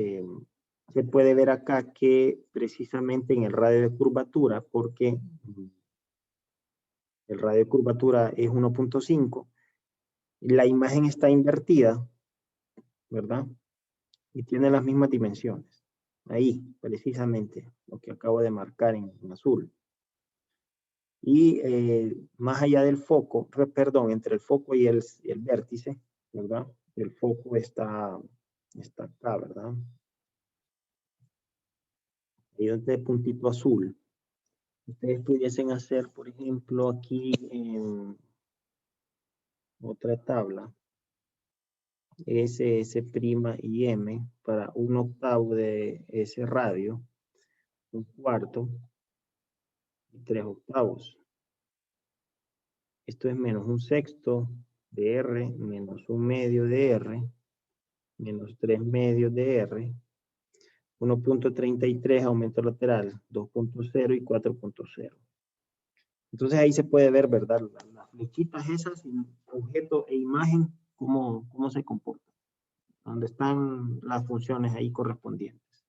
se puede ver acá que precisamente en el radio de curvatura, porque el radio de curvatura es 1.5, la imagen está invertida, ¿verdad? Y tiene las mismas dimensiones. Ahí, precisamente, lo que acabo de marcar en azul. Y más allá del foco, perdón, entre el foco y el vértice, ¿verdad? El foco está acá, ¿verdad? Ahí donde el puntito azul. Ustedes pudiesen hacer, por ejemplo, aquí en otra tabla, S, S' y M para 1/8 de ese radio, 1/4 y 3/8. Esto es menos 1/6 de R, menos 1/2 de R, menos 3/2 de R, 1.33 aumento lateral, 2.0 y 4.0. Entonces ahí se puede ver, ¿verdad? Las flechitas esas, objeto e imagen, cómo se comportan. Donde están las funciones ahí correspondientes.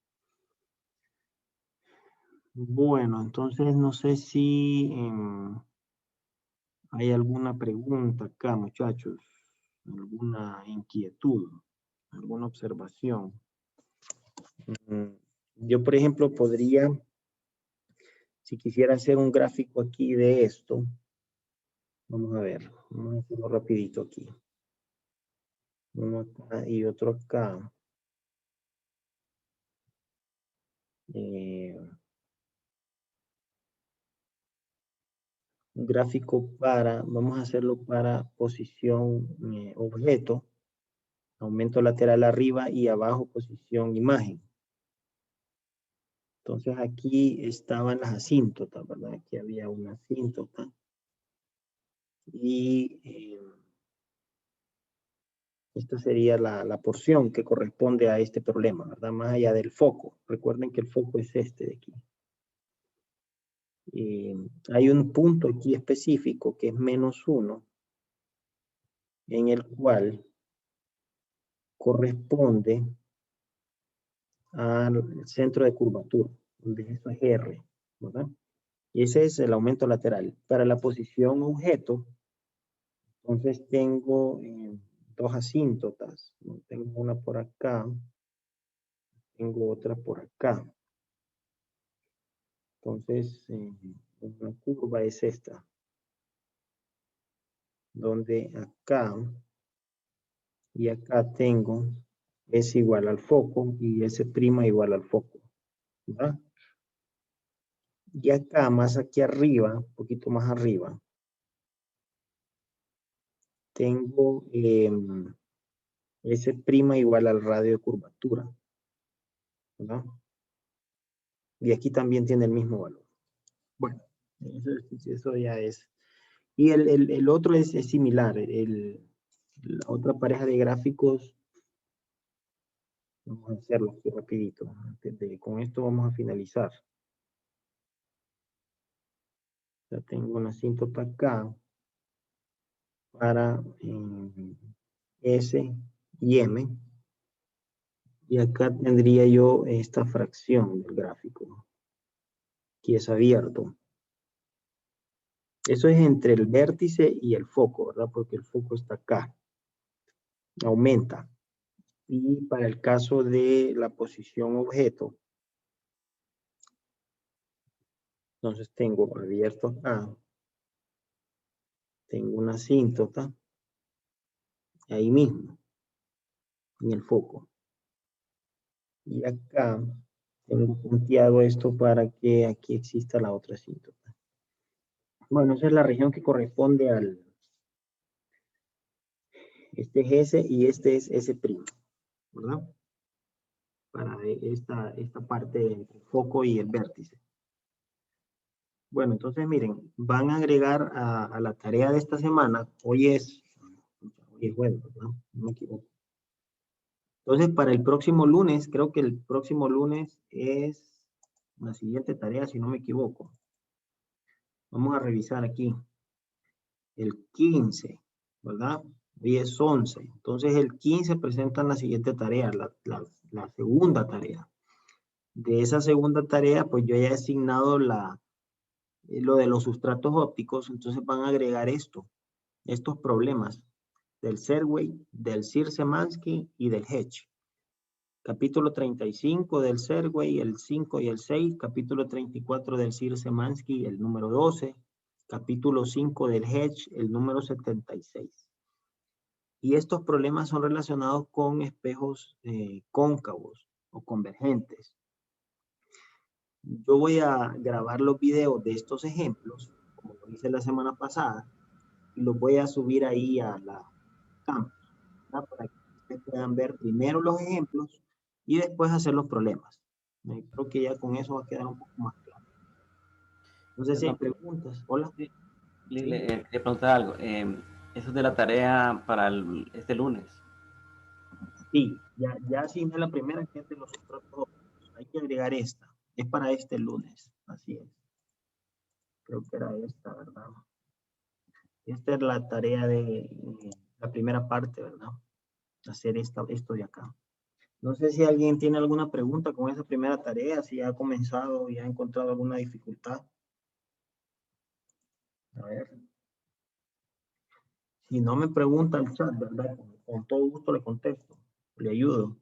Bueno, entonces no sé si hay alguna pregunta acá, muchachos. Alguna inquietud, alguna observación. Yo, por ejemplo, podría, si quisiera hacer un gráfico aquí de esto, vamos a ver, vamos a hacerlo rapidito aquí. Uno acá y otro acá. Un gráfico para, vamos a hacerlo para posición objeto, aumento lateral arriba y abajo posición imagen. Entonces aquí estaban las asíntotas, ¿verdad? Aquí había una asíntota. Y esta sería la porción que corresponde a este problema, ¿verdad? Más allá del foco. Recuerden que el foco es este de aquí. Hay un punto aquí específico que es -1, en el cual corresponde al centro de curvatura, donde eso es R, ¿verdad? Y ese es el aumento lateral. Para la posición objeto, entonces tengo dos asíntotas. Tengo una por acá, tengo otra por acá. Entonces, una curva es esta, donde acá Y acá tengo S igual al foco y S' igual al foco, ¿verdad? Y acá, más aquí arriba, un poquito más arriba, tengo S' igual al radio de curvatura, ¿verdad? Y aquí también tiene el mismo valor. Bueno, eso ya es. Y el otro es similar. La otra pareja de gráficos, vamos a hacerlo aquí rapidito. Con esto vamos a finalizar. Ya tengo una asíntota acá para S y M. Y acá tendría yo esta fracción del gráfico, que es abierto. Eso es entre el vértice y el foco, ¿verdad? Porque el foco está acá. Aumenta. Y para el caso de la posición objeto, entonces tengo abierto acá. Tengo una asíntota ahí mismo, en el foco. Y acá tengo punteado esto para que aquí exista la otra asíntota. Bueno, esa es la región que corresponde al... Este es S y este es S', ¿verdad? Para esta parte entre el foco y el vértice. Bueno, entonces miren, van a agregar a la tarea de esta semana, hoy es jueves, ¿verdad? No me equivoco. Entonces, para el próximo lunes, creo que el próximo lunes es la siguiente tarea, si no me equivoco. Vamos a revisar aquí. El 15, ¿verdad? Hoy es 11. Entonces, el 15 presentan la siguiente tarea, la segunda tarea. De esa segunda tarea, pues yo ya he asignado lo de los sustratos ópticos, entonces van a agregar estos problemas del Serway, del Szyr-Szymanski y del Hedge. Capítulo 35 del Serway, el 5 y el 6. Capítulo 34 del Szyr-Szymanski, el número 12. Capítulo 5 del Hedge, el número 76. Y estos problemas son relacionados con espejos cóncavos o convergentes. Yo voy a grabar los videos de estos ejemplos, como lo hice la semana pasada, y los voy a subir ahí a la campus, ¿verdad? Para que ustedes puedan ver primero los ejemplos y después hacer los problemas. Creo que ya con eso va a quedar un poco más claro. No sé si hay preguntas. Hola. Quería preguntar algo. Eso es de la tarea para este lunes. Sí, ya asigné la primera, que es de los sustratos ópticos. Hay que agregar esta. Es para este lunes. Así es. Creo que era esta, ¿verdad? Esta es la tarea de la primera parte, ¿verdad? Hacer esto de acá. No sé si alguien tiene alguna pregunta con esa primera tarea, si ha comenzado y ha encontrado alguna dificultad. A ver. Si no me pregunta el chat, ¿verdad? Con todo gusto le contesto, le ayudo.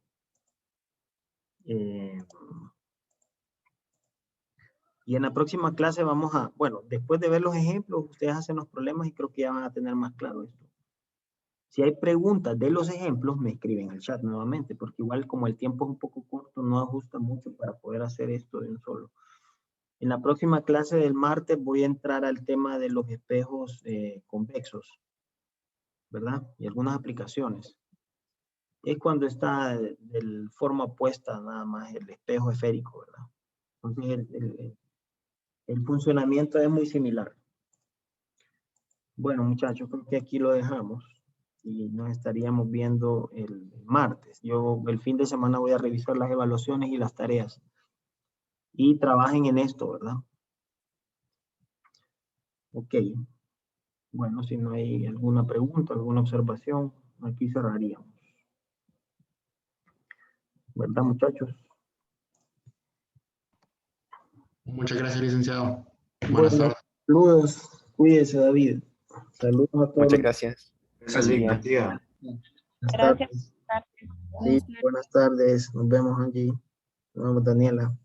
Y en la próxima clase vamos a, bueno, después de ver los ejemplos, ustedes hacen los problemas y creo que ya van a tener más claro esto. Si hay preguntas de los ejemplos, me escriben al chat nuevamente, porque igual como el tiempo es un poco corto, no ajusta mucho para poder hacer esto de un solo. En la próxima clase del martes voy a entrar al tema de los espejos convexos, ¿verdad? Y algunas aplicaciones. Es cuando está de forma opuesta nada más el espejo esférico, ¿verdad? Entonces el funcionamiento es muy similar. Bueno, muchachos, creo que aquí lo dejamos y nos estaríamos viendo el martes. Yo el fin de semana voy a revisar las evaluaciones y las tareas. Y trabajen en esto, ¿verdad? Ok. Bueno, si no hay alguna pregunta, alguna observación, aquí cerraríamos. ¿Verdad, muchachos? Muchas gracias, licenciado. Buenas Bueno, tardes. saludos. Cuídese, David. Saludos a todos. Muchas gracias. Gracias, Buen día. bendiga. Buenas tardes. Sí, buenas tardes. Nos vemos, Angie. Nos vemos, Daniela.